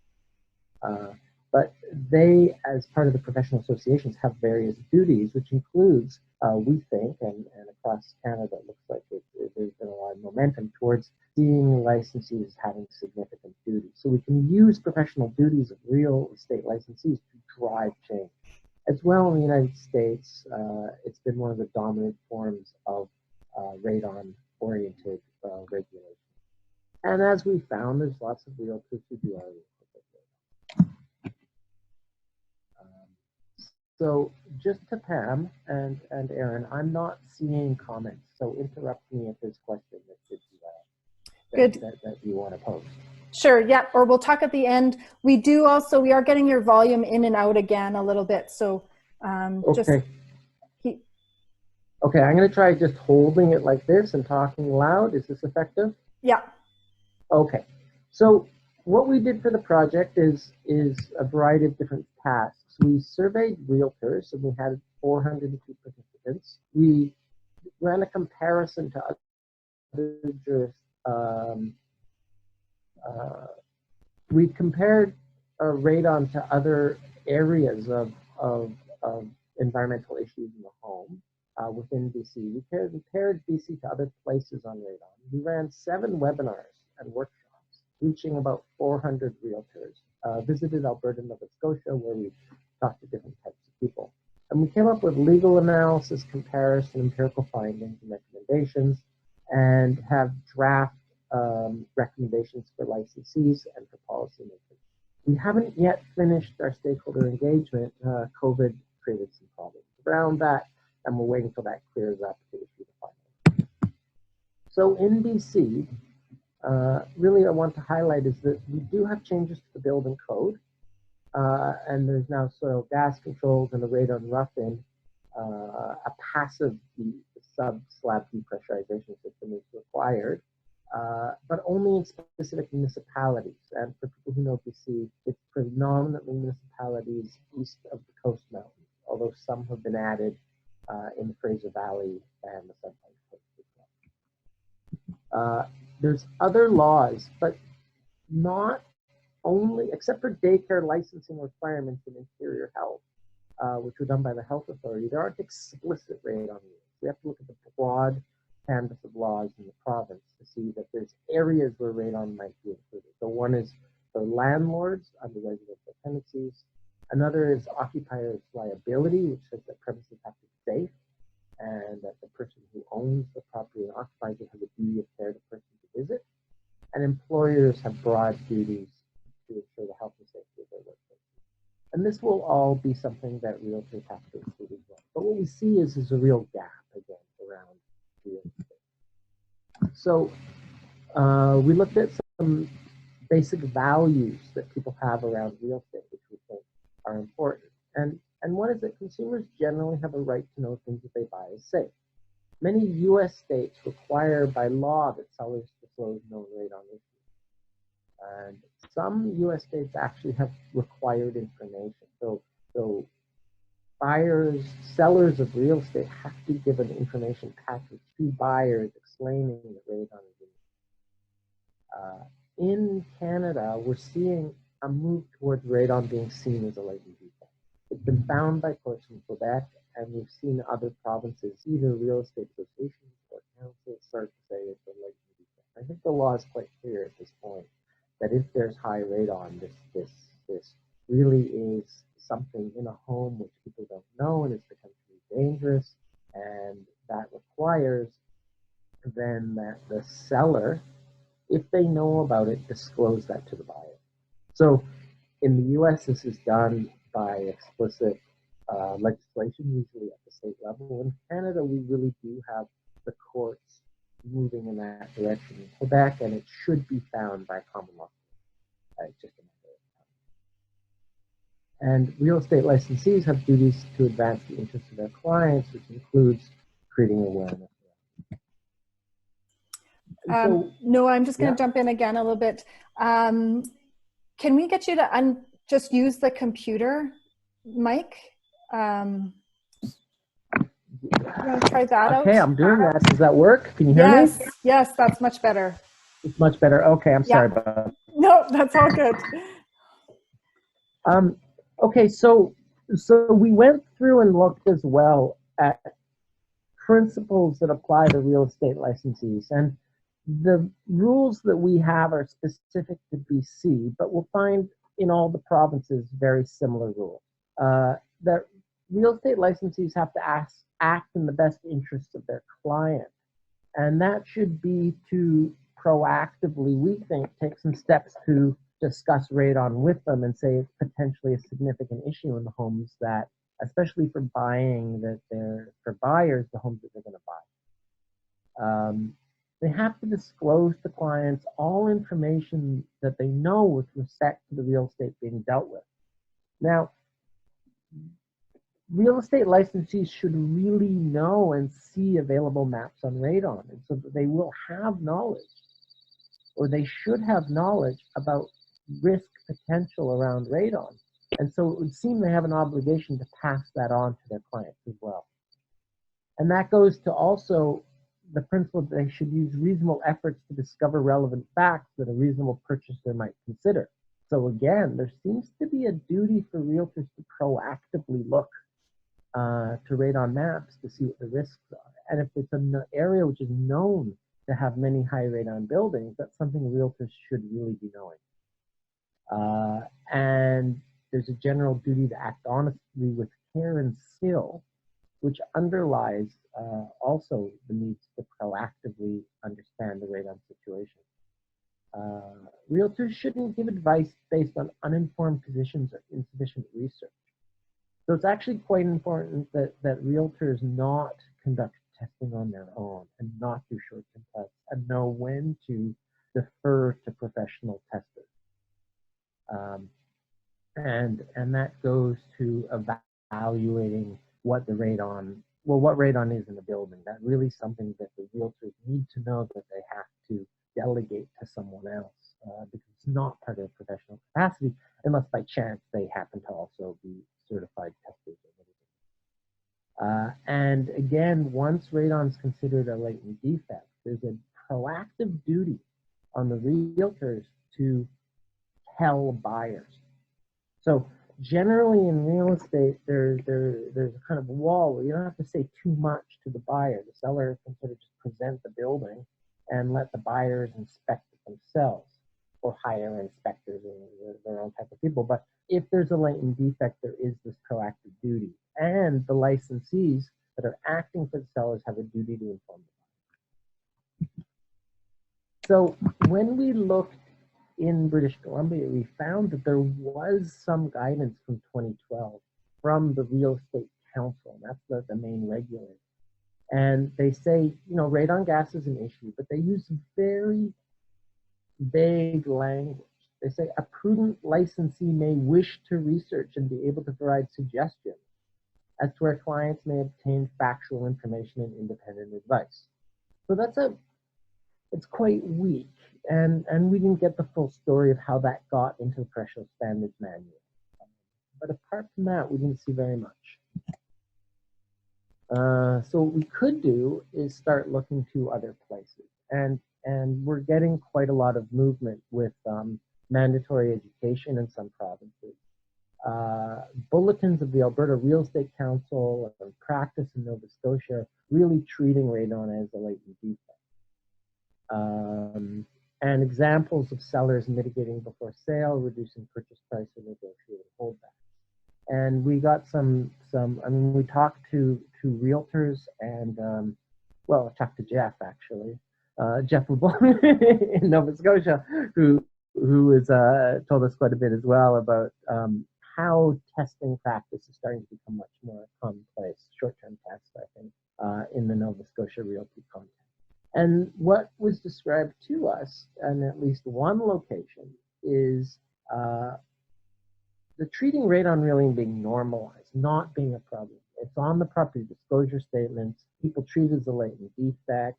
But they, as part of the professional associations, have various duties, which includes, we think, and across Canada, it looks like there's been a lot of momentum towards seeing licensees having significant duties. So we can use professional duties of real estate licensees to drive change. As well, in the United States, it's been one of the dominant forms of radon-oriented regulation. And as we found, there's lots of realtors who do already. So just to Pam and Aaron, I'm not seeing comments, so interrupt me if there's questions that you want to pose. Sure, yeah, or we'll talk at the end. We are getting your volume in and out again a little bit, so okay. Okay, I'm going to try just holding it like this and talking loud. Is this effective? Yeah. Okay, so what we did for the project is a variety of different tasks. We surveyed realtors, and we had 402 participants. We ran a comparison to other we compared radon to other areas of environmental issues in the home within BC. We compared BC to other places on radon. We ran 7 webinars and workshops, reaching about 400 realtors. Visited Alberta and Nova Scotia, where we talked to different types of people. And we came up with legal analysis, comparison, empirical findings, and recommendations, and have draft recommendations for licensees and for policymakers. We haven't yet finished our stakeholder engagement. COVID created some problems around that, and we're waiting till that clears up to issue the final. So in BC, really I want to highlight is that we do have changes to the building code, and there's now soil gas controls and a radon rough-in. A passive sub-slab depressurization system is required, but only in specific municipalities. And for people who know BC, it's predominantly municipalities east of the Coast Mountains, although some have been added in the Fraser Valley and the Sunshine Coast as well. There's other laws, but not only, except for daycare licensing requirements in interior health, which were done by the health authority, there aren't explicit radon rules. We have to look at the broad canvas of laws in the province to see that there's areas where radon might be included. So one is for landlords under residential tenancies. Another is occupiers' liability, which says that premises have to be safe and that the person who owns the property and occupies it has a duty of care to the person to visit. And employers have broad duties to ensure the health and safety of their workplace. And this will all be something that realtors have to include as well. But what we see is a real gap again around real estate. So we looked at some basic values that people have around real estate, which we think are important. And one is that consumers generally have a right to know things that they buy is safe. Many U.S. states require by law that sellers disclose known radon issues. And some U.S. states actually have required information. So buyers, sellers of real estate have to give an information package to buyers explaining that radon is in Canada, we're seeing a move towards radon being seen as a latent defect. It's been found by courts in Quebec, and we've seen other provinces, either real estate associations or councils, start to say it's a latent defect. I think the law is quite clear at this point that if there's high radon, this really is something in a home which people don't know and it's potentially dangerous, and that requires then that the seller, if they know about it, disclose that to the buyer. So in the US, this is done by explicit legislation, usually at the state level. In Canada, we really do have the courts moving in that direction in Quebec, and it should be found by common law. It's just a matter of time. And real estate licensees have duties to advance the interests of their clients, which includes creating awareness. No, I'm just going to jump in again a little bit. Can we get you to just use the computer mic? You want to try that out? Okay, I'm doing that. Does that work? Can you hear me? Yes, that's much better. It's much better. Okay, I'm sorry about that. No, that's all good. Okay, so we went through and looked as well at principles that apply to real estate licensees, and the rules that we have are specific to BC, but we'll find in all the provinces very similar rules. That real estate licensees have to act in the best interest of their client, and that should be to proactively, we think, take some steps to discuss radon with them and say it's potentially a significant issue in the homes that, especially for buying, that for buyers, the homes that they're going to buy. They have to disclose to clients all information that they know with respect to the real estate being dealt with. Now, real estate licensees should really know and see available maps on radon, and so that they will have knowledge, or they should have knowledge about risk potential around radon. And so it would seem they have an obligation to pass that on to their clients as well. And that goes to also the principle that they should use reasonable efforts to discover relevant facts that a reasonable purchaser might consider. So again, there seems to be a duty for realtors to proactively look to radon maps to see what the risks are. And if it's an area which is known to have many high radon buildings, that's something realtors should really be knowing. And there's a general duty to act honestly with care and skill, which underlies also the need to proactively understand the radon situation. Realtors shouldn't give advice based on uninformed positions or insufficient research. So it's actually quite important that realtors not conduct testing on their own and not do short-term tests, and know when to defer to professional testers. And that goes to evaluating what the radon, what radon is in the building. That's really something that the realtors need to know that they have to delegate to someone else, because it's not part of their professional capacity, unless by chance they happen to also be certified testers. And again, once radon is considered a latent defect, there's a proactive duty on the realtors to tell buyers. So generally in real estate, there's a kind of wall where you don't have to say too much to the buyer. The seller can sort of just present the building and let the buyers inspect it themselves, or hire inspectors or their own type of people. But if there's a latent defect, there is this proactive duty. And the licensees that are acting for the sellers have a duty to inform them. So when we looked in British Columbia, we found that there was some guidance from 2012 from the Real Estate Council. That's the main regulator. And they say, you know, radon gas is an issue, but they use very vague language. They say a prudent licensee may wish to research and be able to provide suggestions as to where clients may obtain factual information and independent advice. So it's quite weak, and we didn't get the full story of how that got into the Professional Standards Manual. But apart from that, we didn't see very much. So what we could do is start looking to other places, and we're getting quite a lot of movement with mandatory education in some provinces. Bulletins of the Alberta Real Estate Council and practice in Nova Scotia really treating radon as a latent defect. And examples of sellers mitigating before sale, reducing purchase price, and negotiating holdback. And we got some I mean, we talked to realtors and, well, I talked to Jeff actually, Jeff in Nova Scotia, who has told us quite a bit as well about how testing practice is starting to become much more commonplace, short-term tests, I think, in the Nova Scotia realty context. And what was described to us, in at least one location, is the treating radon really being normalized, not being a problem. It's on the property disclosure statements. People treat it as a latent defect.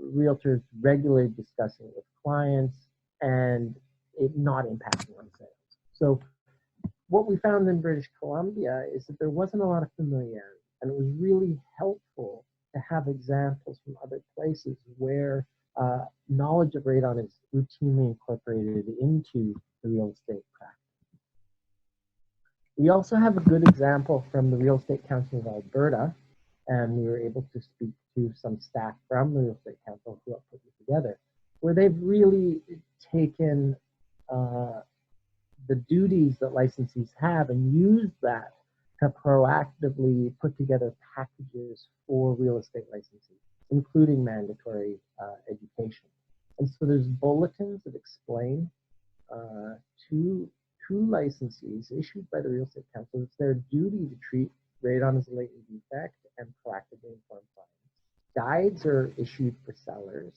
Realtors regularly discussing it with clients, and it not impacting on sales. So what we found in British Columbia is that there wasn't a lot of familiarity, and it was really helpful to have examples from other places where knowledge of radon is routinely incorporated into the real estate practice. We also have a good example from the Real Estate Council of Alberta, and we were able to speak to some staff from the Real Estate Council who helped put this together, where they've really taken the duties that licensees have and used that to proactively put together packages for real estate licensees, including mandatory education. And so there's bulletins that explain to licensees issued by the Real Estate Council, it's their duty to treat radon as a latent defect and proactively inform clients. Guides are issued for sellers,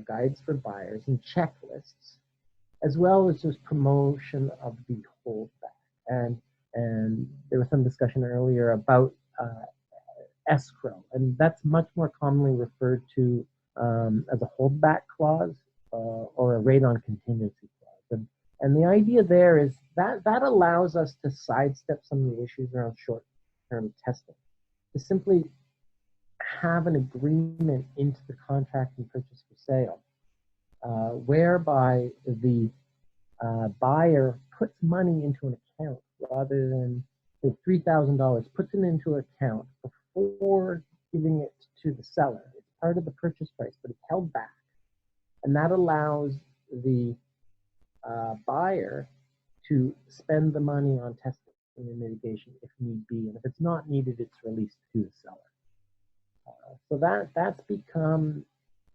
guides for buyers, and checklists, as well as just promotion of the holdback. And there was some discussion earlier about escrow, and that's much more commonly referred to as a holdback clause or a radon contingency clause. And the idea there is that allows us to sidestep some of the issues around short-term testing, to simply have an agreement into the contract and purchase for sale, whereby the buyer puts money into an account rather than, say, $3,000, puts it into an account before giving it to the seller. It's part of the purchase price, but it's held back. And that allows the buyer to spend the money on testing and mitigation if need be. And if it's not needed, it's released to the seller. So that's become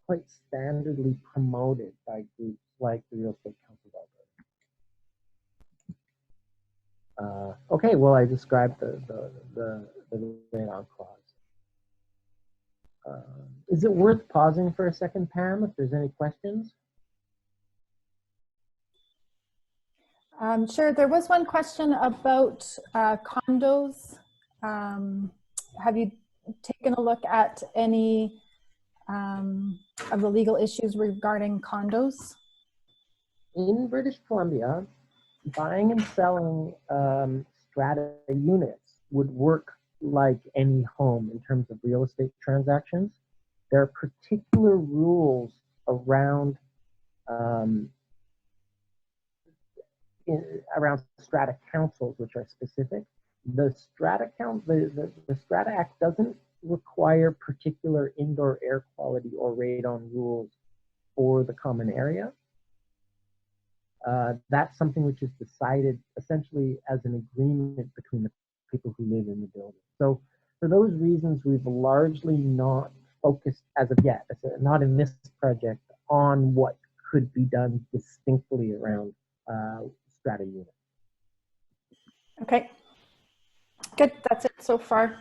quite standardly promoted by groups like the Real Estate Council of Alberta. Okay, well, I described the radon clause. Is it worth pausing for a second, Pam, if there's any questions? Sure. There was one question about condos. Have you taken a look at any of the legal issues regarding condos? In British Columbia, buying and selling strata units would work like any home in terms of real estate transactions. There are particular rules around around strata councils, which are specific. The Strata Act doesn't require particular indoor air quality or radon rules for the common area. That's something which is decided essentially as an agreement between the people who live in the building. So for those reasons, we've largely not focused as of yet, not in this project, on what could be done distinctly around strata units. Okay. Good, that's it so far.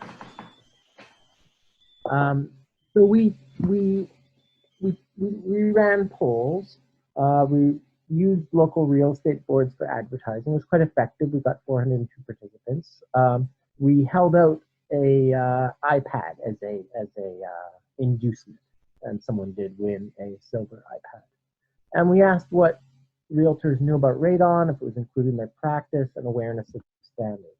So we ran polls. We used local real estate boards for advertising. It was quite effective. We got 402 participants. We held out a iPad as a inducement, and someone did win a silver iPad. And we asked what realtors knew about radon, if it was included in their practice, and awareness of standards.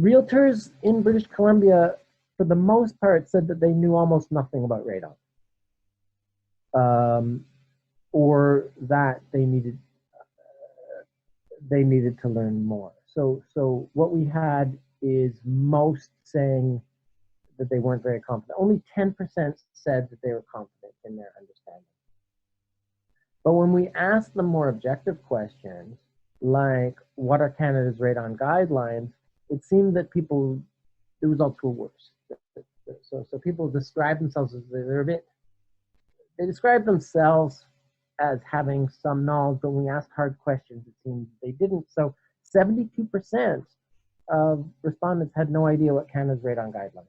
Realtors in British Columbia, for the most part, said that they knew almost nothing about radon, or that they needed to learn more. So what we had is most saying that they weren't very confident. Only 10% said that they were confident in their understanding. But when we asked them more objective questions, like what are Canada's radon guidelines, it seemed that the results were worse. So people describe themselves as they describe themselves as having some knowledge, but when we asked hard questions, it seemed they didn't. So 72% of respondents had no idea what Canada's radon guidelines were.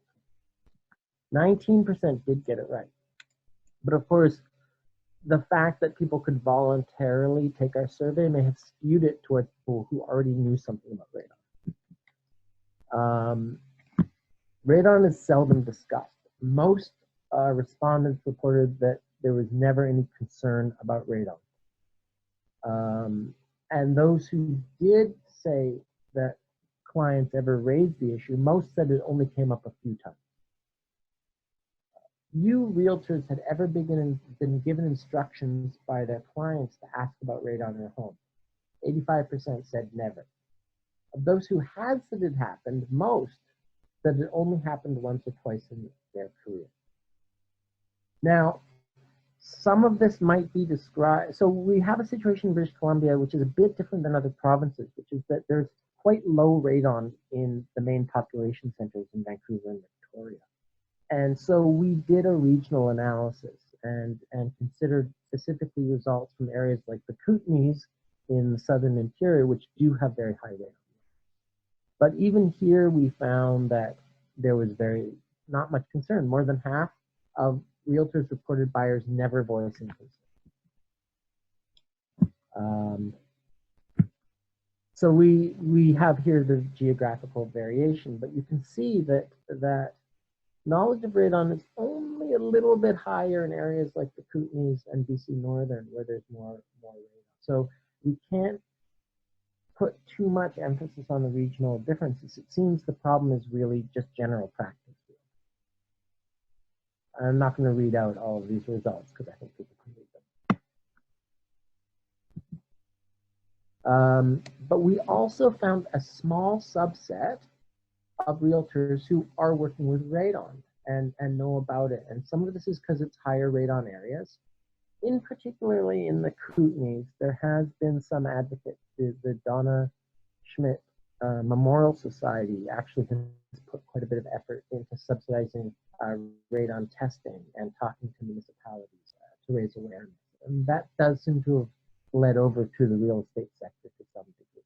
19% did get it right. But of course, the fact that people could voluntarily take our survey may have skewed it towards people who already knew something about radon. Radon is seldom discussed. Most respondents reported that there was never any concern about radon. And those who did say that clients ever raised the issue, most said it only came up a few times. Few realtors had ever been given instructions by their clients to ask about radon in their home. 85% said never. Of those who had said it happened, most said it only happened once or twice in their career. Now, some of this might be described, so we have a situation in British Columbia which is a bit different than other provinces, which is that there's quite low radon in the main population centers in Vancouver and Victoria. And so we did a regional analysis and considered specifically results from areas like the Kootenays in the southern interior, which do have very high radon. But even here we found that there was not much concern. More than half of realtors reported buyers never voicing concern. So we have here the geographical variation, but you can see that knowledge of radon is only a little bit higher in areas like the Kootenays and BC Northern, where there's more radon. So we can't put too much emphasis on the regional differences. It seems the problem is really just general practice. I'm not going to read out all of these results because I think people can read them. But we also found a small subset of realtors who are working with radon and know about it. And some of this is because it's higher radon areas. Particularly in the Kootenays, there has been some advocates. The Donna Schmidt Memorial Society actually has put quite a bit of effort into subsidizing radon testing and talking to municipalities to raise awareness. And that does seem to have led over to the real estate sector to some degree.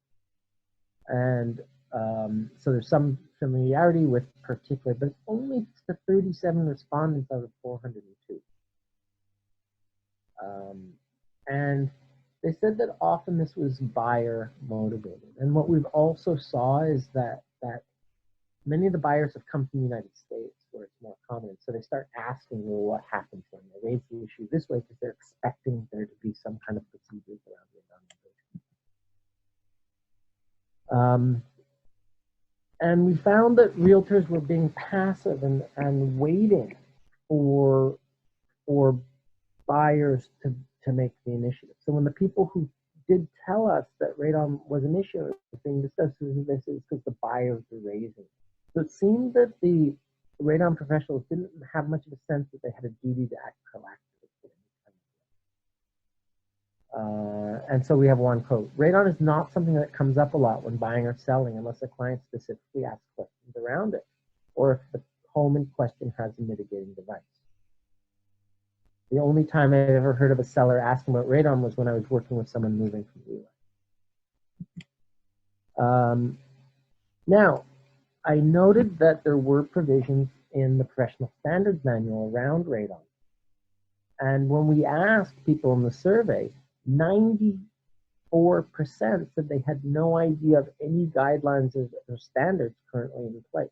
And so there's some familiarity with particular, but it's only the 37 respondents out of 402. And they said that often this was buyer motivated. And what we've also saw is that many of the buyers have come from the United States where it's more common. So they start asking, well, what happened to them? They raise the issue this way because they're expecting there to be some kind of procedures around it. And we found that realtors were being passive and waiting for buyers to to make the initiative. So when the people who did tell us that radon was an issue being discussed, this is because the buyers were raising. So it seemed that the radon professionals didn't have much of a sense that they had a duty to act proactively. And so we have one quote: radon is not something that comes up a lot when buying or selling unless a client specifically asks questions around it, or if the home in question has a mitigating device. The only time I've ever heard of a seller asking about radon was when I was working with someone moving from the US. Now, I noted that there were provisions in the professional standards manual around radon. And when we asked people in the survey, 94% said they had no idea of any guidelines or standards currently in place.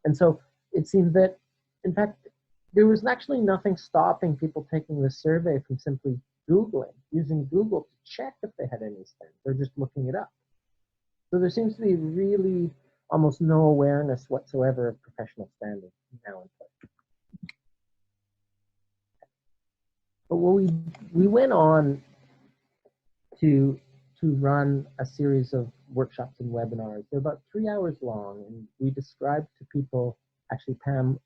And so it seemed that, in fact, there was actually nothing stopping people taking the survey from simply Googling, using Google to check if they had any standards, or just looking it up. So there seems to be really almost no awareness whatsoever of professional standards now in place. But we went on to run a series of workshops and webinars. They're about 3 hours long, and we described to people. Actually, Pam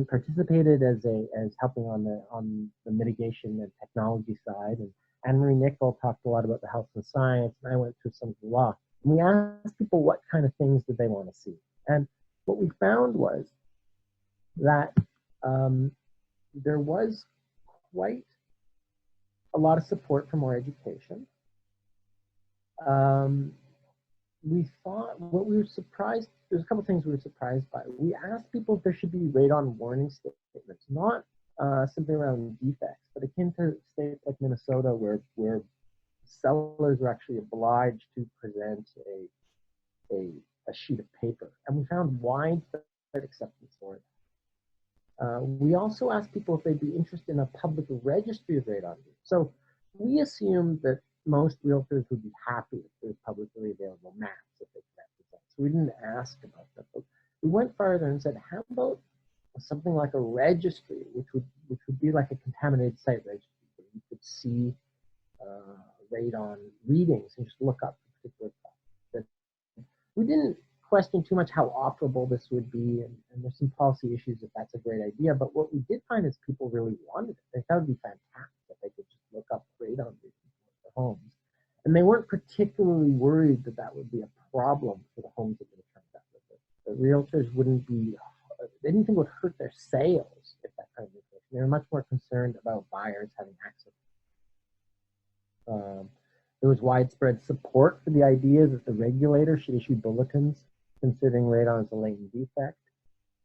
participated as helping on the mitigation and technology side, and Anne-Marie Nickel talked a lot about the health and science, and I went through some of the law. And we asked people what kind of things did they want to see, and what we found was that there was quite a lot of support for more education. We thought, what we were surprised, there's a couple things we were surprised by. We asked people if there should be radon warning statements, not simply around defects, but akin to states like Minnesota where sellers were actually obliged to present a sheet of paper. And we found widespread acceptance for it. We also asked people if they'd be interested in a public registry of radon use. So we assumed that most realtors would be happy if there's publicly available maps that they could represent. So we didn't ask about that. But we went further and said, how about something like a registry, which would be like a contaminated site registry, where you could see radon readings and just look up the particular product. We didn't question too much how operable this would be, and there's some policy issues if that's a great idea, but what we did find is people really wanted it. They thought it would be fantastic if they could just look up radon readings for their homes. And they weren't particularly worried that that would be a problem for the homes that they turned up with it. The realtors wouldn't be, they didn't think it would hurt their sales if that kind of information. They were much more concerned about buyers having access. There was widespread support for the idea that the regulator should issue bulletins considering radon as a latent defect.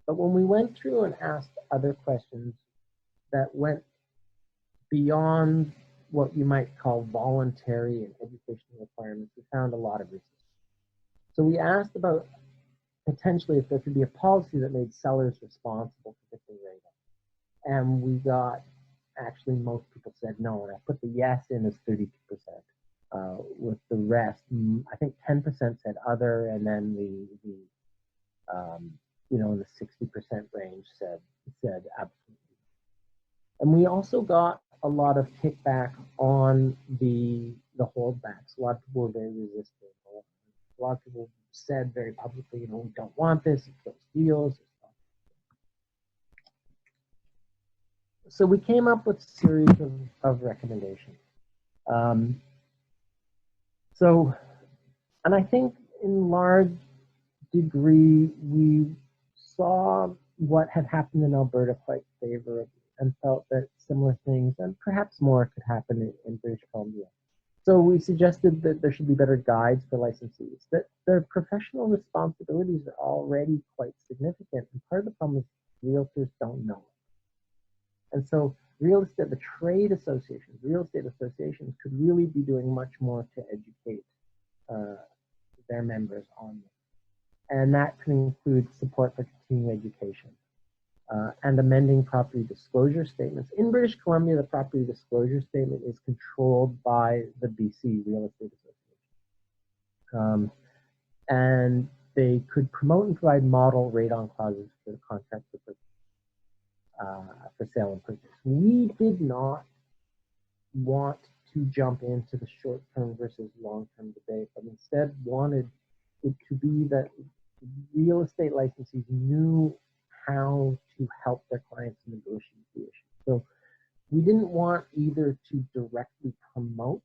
But when we went through and asked other questions that went beyond what you might call voluntary and educational requirements, we found a lot of resistance. So we asked about potentially if there could be a policy that made sellers responsible for fixing radon. And we got, actually most people said no, and I put the yes in as 32%. With the rest, I think 10% said other, and then the in the 60% range said absolutely. And we also got a lot of kickback on the holdbacks. A lot of people were very resistant. A lot of people said very publicly, we don't want this, it kills deals. So we came up with a series of recommendations. And I think in large degree, we saw what had happened in Alberta quite favorably and felt that similar things and perhaps more could happen in British Columbia. So we suggested that there should be better guides for licensees, that their professional responsibilities are already quite significant. And part of the problem is realtors don't know it. And so the trade associations, real estate associations could really be doing much more to educate their members on this. And that can include support for continuing education and amending property disclosure statements. In British Columbia, the property disclosure statement is controlled by the BC Real Estate Association. And they could promote and provide model radon clauses for the contract for sale and purchase. We did not want to jump into the short-term versus long-term debate, but instead wanted it to be that real estate licensees knew how to help their clients negotiate the issue. So we didn't want either to directly promote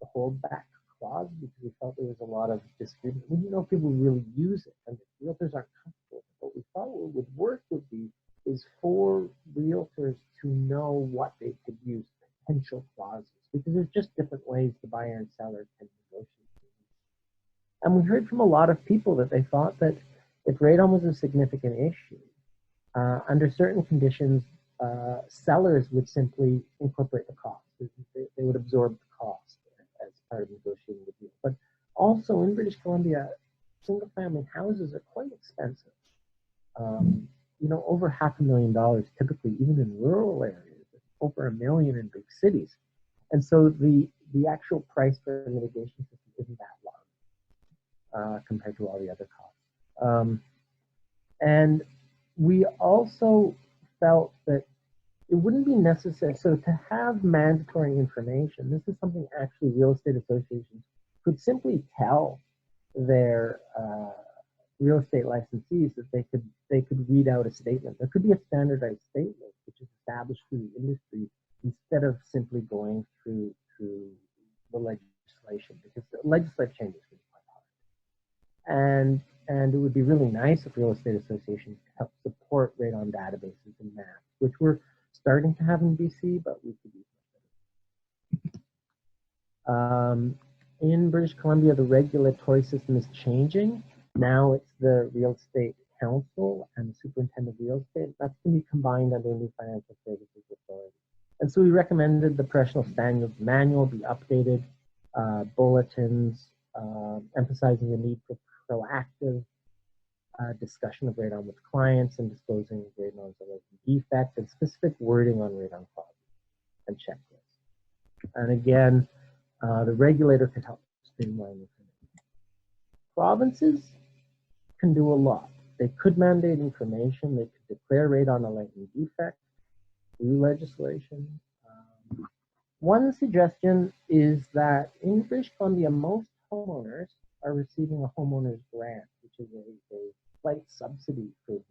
the holdback clause because we felt there was a lot of disagreement. We didn't know if people really use it, and the realtors aren't comfortable with it. What we thought would work would be is for realtors to know what they could use, potential clauses, because there's just different ways the buyer and seller can negotiate. And we heard from a lot of people that they thought that if radon was a significant issue, under certain conditions, sellers would simply incorporate the cost. They would absorb the cost as part of negotiating the deal. But also in British Columbia, single-family houses are quite expensive. You know, over $500,000 typically, even in rural areas, over $1 million in big cities. And so the actual price for a mitigation system isn't that large compared to all the other costs. And we also felt that it wouldn't be necessary, so to have mandatory information, this is something actually real estate associations could simply tell their real estate licensees that they could read out a statement. There could be a standardized statement which is established through the industry instead of simply going through the legislation, because the legislative change is really quite hard. And it would be really nice if real estate associations could help support radon databases and maps, which we're starting to have in BC, but we could use better. In British Columbia, the regulatory system is changing. Now it's the Real Estate Council and the Superintendent of Real Estate. That's going to be combined under a new Financial Services Authority. And so we recommended the Professional Standards Manual be updated, bulletins, emphasizing the need for proactive discussion of radon with clients and disclosing radon as a latent defect, and specific wording on radon clauses and checklists. And again, the regulator could help streamline this. Provinces can do a lot. They could mandate information. They could declare radon a latent defect through legislation. One suggestion is that in British Columbia, most homeowners are receiving a homeowner's grant, which is a slight subsidy for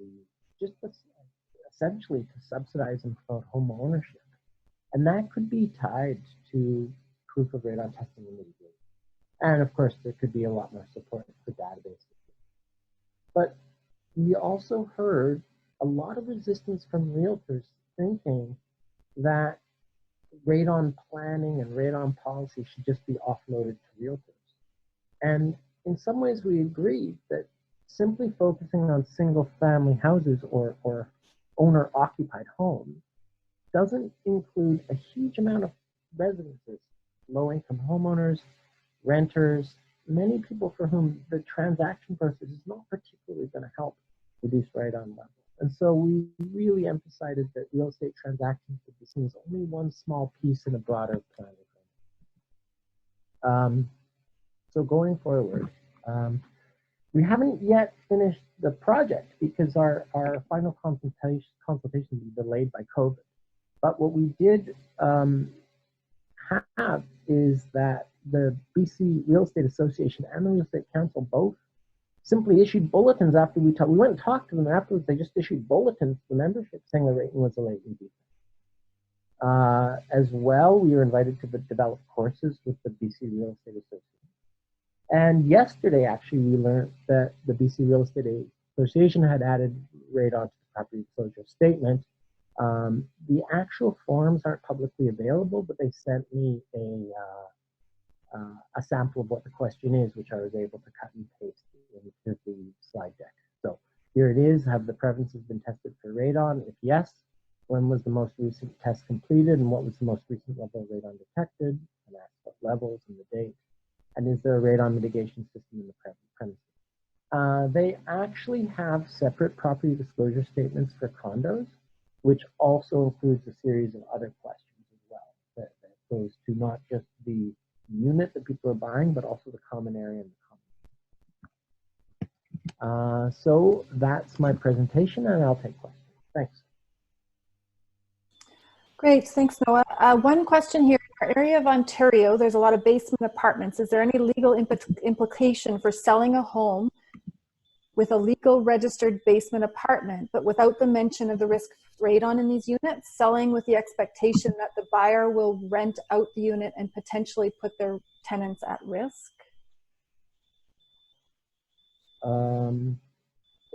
essentially to subsidize and promote home ownership. And that could be tied to proof of radon testing and mitigation. And of course, there could be a lot more support for databases. But we also heard a lot of resistance from realtors thinking that radon planning and radon policy should just be offloaded to realtors. And in some ways, we agreed that simply focusing on single-family houses or owner-occupied homes doesn't include a huge amount of residences, low-income homeowners, renters, many people for whom the transaction process is not particularly going to help reduce radon levels. And so we really emphasized that real estate transactions should be seen as only one small piece in a broader plan. So going forward, we haven't yet finished the project because our final consultation was delayed by COVID. But what we did have is that the BC Real Estate Association and the Real Estate Council both simply issued bulletins after we went and talked to them afterwards. They just issued bulletins to the membership saying the rating was a latent defect. As well, we were invited to develop courses with the BC Real Estate Association. And yesterday, actually, we learned that the BC Real Estate Association had added radon to the property disclosure statement. The actual forms aren't publicly available, but they sent me a sample of what the question is, which I was able to cut and paste into the slide deck. So here it is. Have the provinces been tested for radon? If yes, when was the most recent test completed and what was the most recent level of radon detected? And ask what levels and the date. And is there a radon mitigation system in the premises? They actually have separate property disclosure statements for condos, which also includes a series of other questions as well. That goes to not just the unit that people are buying, but also the common area and the common. So that's my presentation, and I'll take questions. Thanks. Great, thanks, Noah. One question here. In our area of Ontario, there's a lot of basement apartments. Is there any legal implication for selling a home with a legal registered basement apartment, but without the mention of the risk radon in these units, selling with the expectation that the buyer will rent out the unit and potentially put their tenants at risk?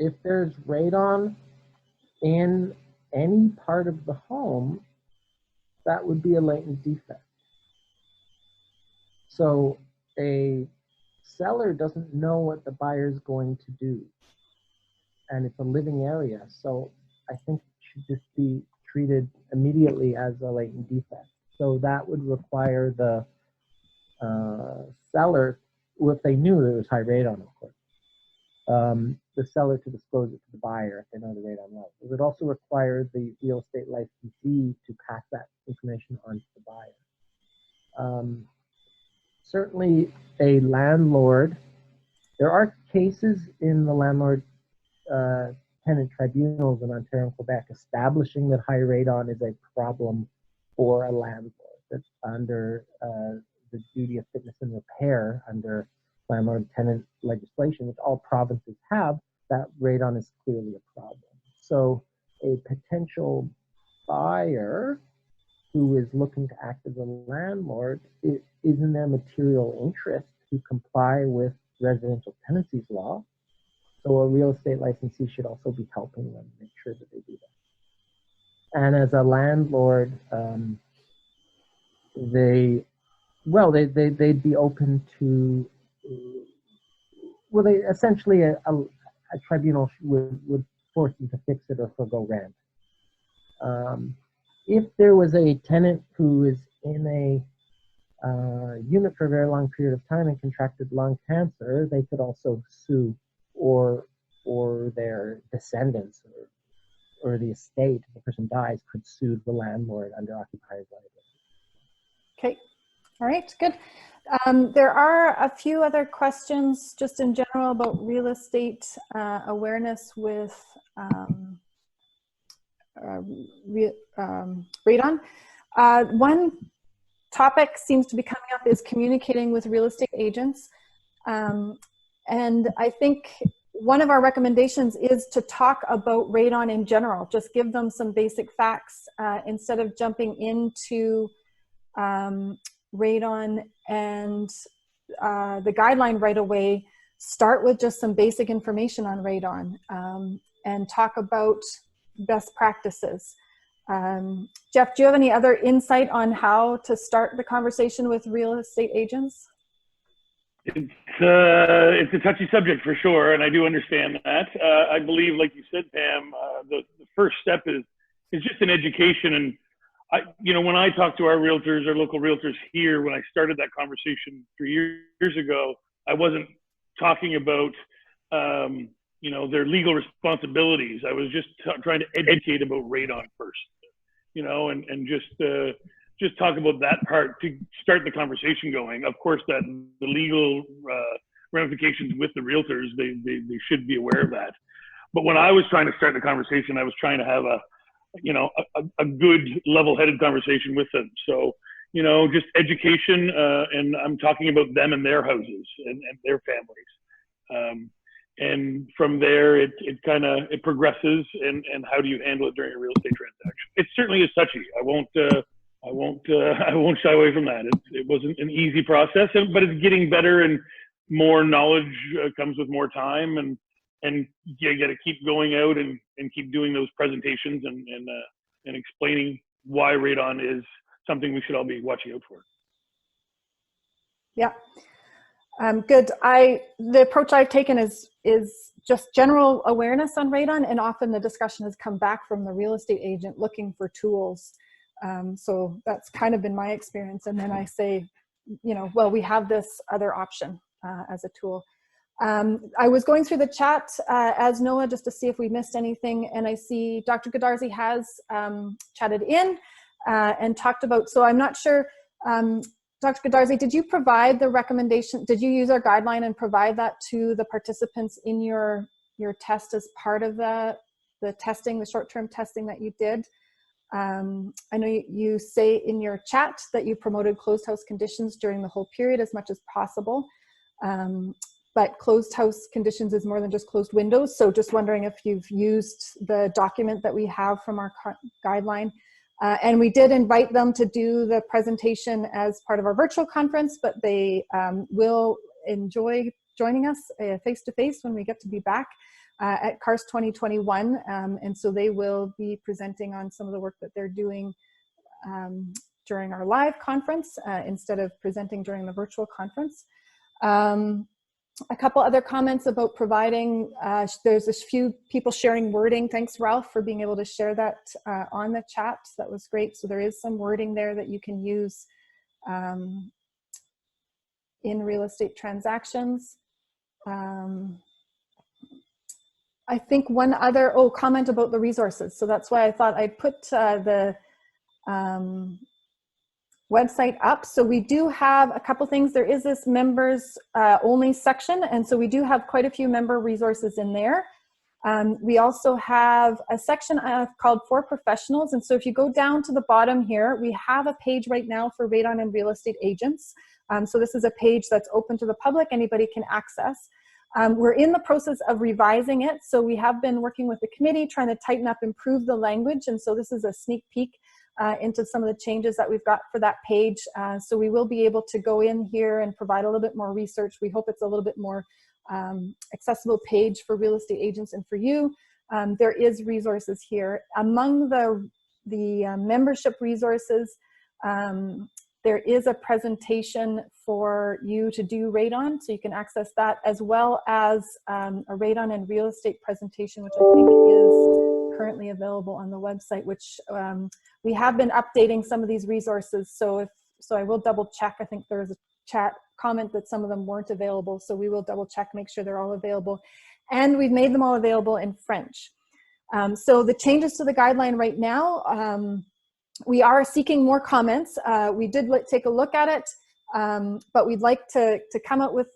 If there's radon in any part of the home, that would be a latent defect. So a seller doesn't know what the buyer's going to do. And it's a living area. So I think it should just be treated immediately as a latent defect. So that would require the seller, well, if they knew there was high radon, of course, the seller to disclose it to the buyer if they know the radon level. It would also require the real estate licensee to pass that information on to the buyer. Certainly a landlord, there are cases in the landlord tenant tribunals in Ontario and Quebec establishing that high radon is a problem for a landlord. That's under the duty of fitness and repair under landlord-tenant legislation, which all provinces have. That radon is clearly a problem. So a potential buyer who is looking to act as a landlord, it is in their material interest to comply with residential tenancies law. So a real estate licensee should also be helping them make sure that they do that. And as a landlord, they'd be open to, well, they essentially a tribunal would force them to fix it or forgo rent. If there was a tenant who is in a unit for a very long period of time and contracted lung cancer, they could also sue, or their descendants or the estate, if the person dies, could sue the landlord under occupier's liability. Okay, all right, good. There are a few other questions just in general about real estate awareness with radon. One topic seems to be coming up is communicating with real estate agents. And I think one of our recommendations is to talk about radon in general, just give them some basic facts instead of jumping into radon and the guideline right away. Start with just some basic information on radon and talk about best practices. Jeff, do you have any other insight on how to start the conversation with real estate agents? It's a touchy subject for sure, and I do understand that. I believe, like you said, Pam, the first step is just an education. And when I talk to our realtors, our local realtors here, when I started that conversation 3 years ago, I wasn't talking about their legal responsibilities. I was just trying to educate about radon first, and just talk about that part to start the conversation going. Of course, that the legal ramifications with the realtors, they should be aware of that. But when I was trying to start the conversation, I was trying to have a good level-headed conversation with them. So, just education, and I'm talking about them and their houses and their families. And from there, it progresses, and how do you handle it during a real estate transaction? It certainly is touchy. I won't shy away from that. It wasn't an easy process, but it's getting better, and more knowledge comes with more time, and you got to keep going out and keep doing those presentations and explaining why radon is something we should all be watching out for. Yeah. Good. The approach I've taken is just general awareness on radon, and often the discussion has come back from the real estate agent looking for tools. So that's kind of been my experience. And then I say, well, we have this other option as a tool. I was going through the chat as Noah just to see if we missed anything, and I see Dr. Goodarzi has chatted in and talked about, so I'm not sure, Dr. Goodarzi, did you provide the recommendation, did you use our guideline and provide that to the participants in your test as part of the testing, the short-term testing that you did? I know you say in your chat that you promoted closed house conditions during the whole period as much as possible. But closed house conditions is more than just closed windows. So just wondering if you've used the document that we have from our guideline. And we did invite them to do the presentation as part of our virtual conference, but they will enjoy joining us face-to-face when we get to be back at CARST 2021. And so they will be presenting on some of the work that they're doing during our live conference instead of presenting during the virtual conference. A couple other comments about providing, there's a few people sharing wording. Thanks, Ralph, for being able to share that on the chat. That was great. So there is some wording there that you can use in real estate transactions. I think one other, comment about the resources. So that's why I thought I'd put the website up. So we do have a couple things. There is this members only section. And so we do have quite a few member resources in there. We also have a section called For Professionals. And so if you go down to the bottom here, we have a page right now for Radon and real estate agents. So this is a page that's open to the public. Anybody can access. We're in the process of revising it. So we have been working with the committee, trying to tighten up, improve the language. And so this is a sneak peek into some of the changes that we've got for that page. So we will be able to go in here and provide a little bit more research. We hope it's a little bit more accessible page for real estate agents and for you. There is resources here. Among the membership resources, there is a presentation for you to do Radon, so you can access that, as well as a Radon and real estate presentation, which I think is currently available on the website, which we have been updating some of these resources. So I will double check. I think there was a chat comment that some of them weren't available. So we will double check, make sure they're all available. And we've made them all available in French. So the changes to the guideline right now, we are seeking more comments. We did take a look at it, but we'd like to come up with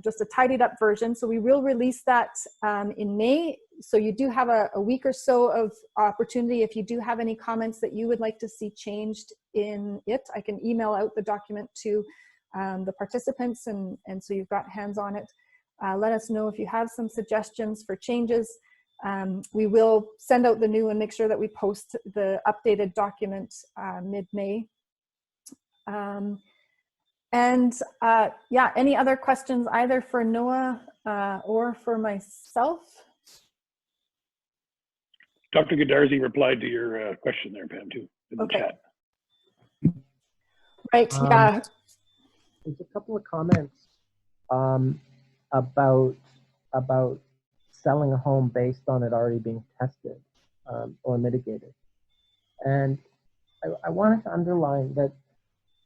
just a tidied up version. So we will release that in May. So you do have a week or so of opportunity. If you do have any comments that you would like to see changed in it, I can email out the document to the participants, and so you've got hands on it. Let us know if you have some suggestions for changes. We will send out the new and make sure that we post the updated document mid-May. Yeah, any other questions either for Noah or for myself? Dr. Goodarzi replied to your question there, Pam, too, in the chat. Right, yeah. There's a couple of comments about selling a home based on it already being tested or mitigated. And I wanted to underline that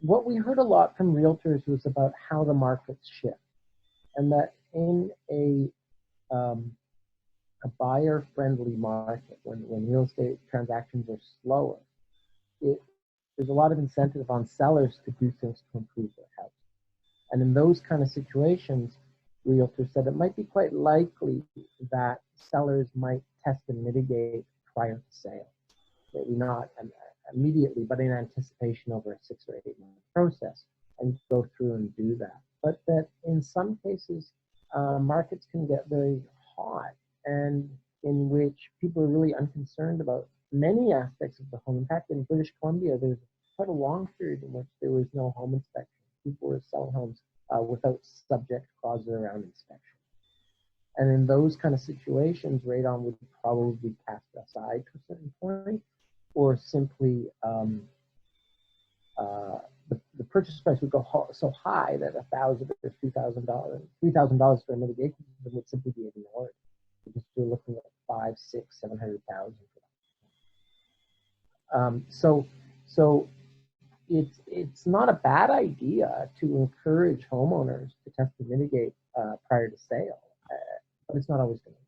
what we heard a lot from realtors was about how the markets shift, and that in a buyer-friendly market, when real estate transactions are slower, there's a lot of incentive on sellers to do things to improve their house. And in those kind of situations, realtors said it might be quite likely that sellers might test and mitigate prior to sale. Maybe not immediately, but in anticipation over a 6 or 8 month process, and go through and do that. But that in some cases, markets can get very hot, and in which people are really unconcerned about many aspects of the home. In fact, in British Columbia, there's quite a long period in which there was no home inspection. People were selling homes without subject clauses around inspection. And in those kind of situations, Radon would probably be cast aside to a certain point, or simply the purchase price would go so high that $1,000 or $2,000, $3,000 for a mitigation would simply be ignored, because you're looking at 500,000, 600,000, 700,000 for that. So it's not a bad idea to encourage homeowners to test and mitigate prior to sale, but it's not always going to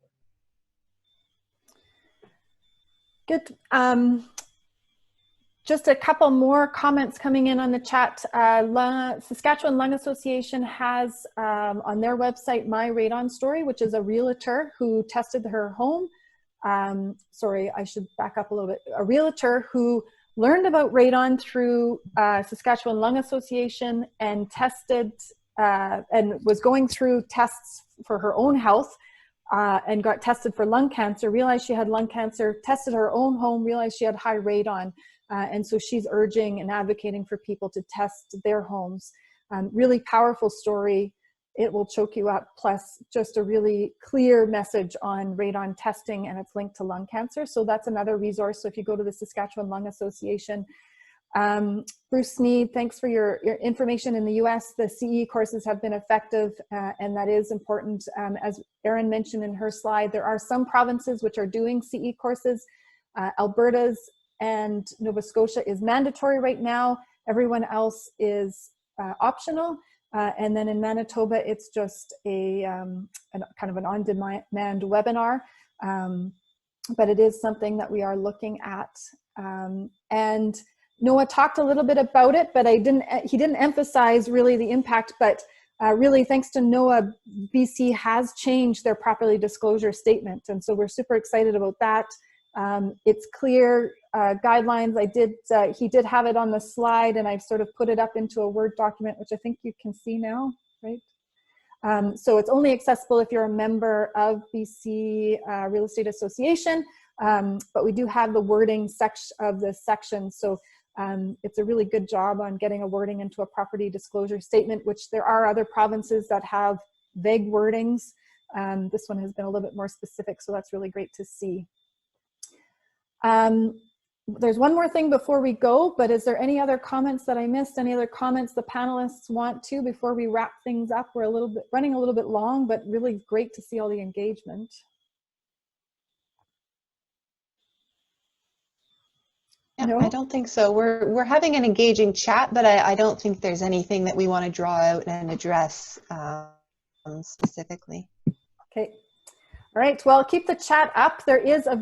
work. Good. Just a couple more comments coming in on the chat. Saskatchewan Lung Association has on their website My Radon Story, which is a realtor who tested her home sorry, I should back up a little bit, a realtor who learned about radon through Saskatchewan Lung Association and tested and was going through tests for her own health and got tested for lung cancer, realized she had lung cancer, tested her own home, realized she had high radon. And so she's urging and advocating for people to test their homes. Really powerful story. It will choke you up, plus just a really clear message on radon testing and its linked to lung cancer. So that's another resource. So if you go to the Saskatchewan Lung Association, Bruce Sneed, thanks for your information. In the US, the CE courses have been effective, and that is important. As Erin mentioned in her slide, there are some provinces which are doing CE courses. Alberta's and Nova Scotia is mandatory right now. Everyone else is optional. And then in Manitoba, it's just a kind of an on-demand webinar. But it is something that we are looking at. And Noah talked a little bit about it, but he didn't emphasize really the impact. But really, thanks to Noah, BC has changed their property disclosure statement. And so we're super excited about that. It's clear guidelines. He did have it on the slide, and I've sort of put it up into a Word document, which I think you can see now, right? So it's only accessible if you're a member of BC Real Estate Association, but we do have the wording of the section. So it's a really good job on getting a wording into a property disclosure statement, which there are other provinces that have vague wordings. This one has been a little bit more specific, so that's really great to see. There's one more thing before we go, but is there any other comments that I missed? Any other comments the panelists want to before we wrap things up? We're running a little bit long, but really great to see all the engagement. Yeah, No? I don't think so. We're having an engaging chat, but I don't think there's anything that we want to draw out and address specifically. Okay. All right. Well, keep the chat up. There is a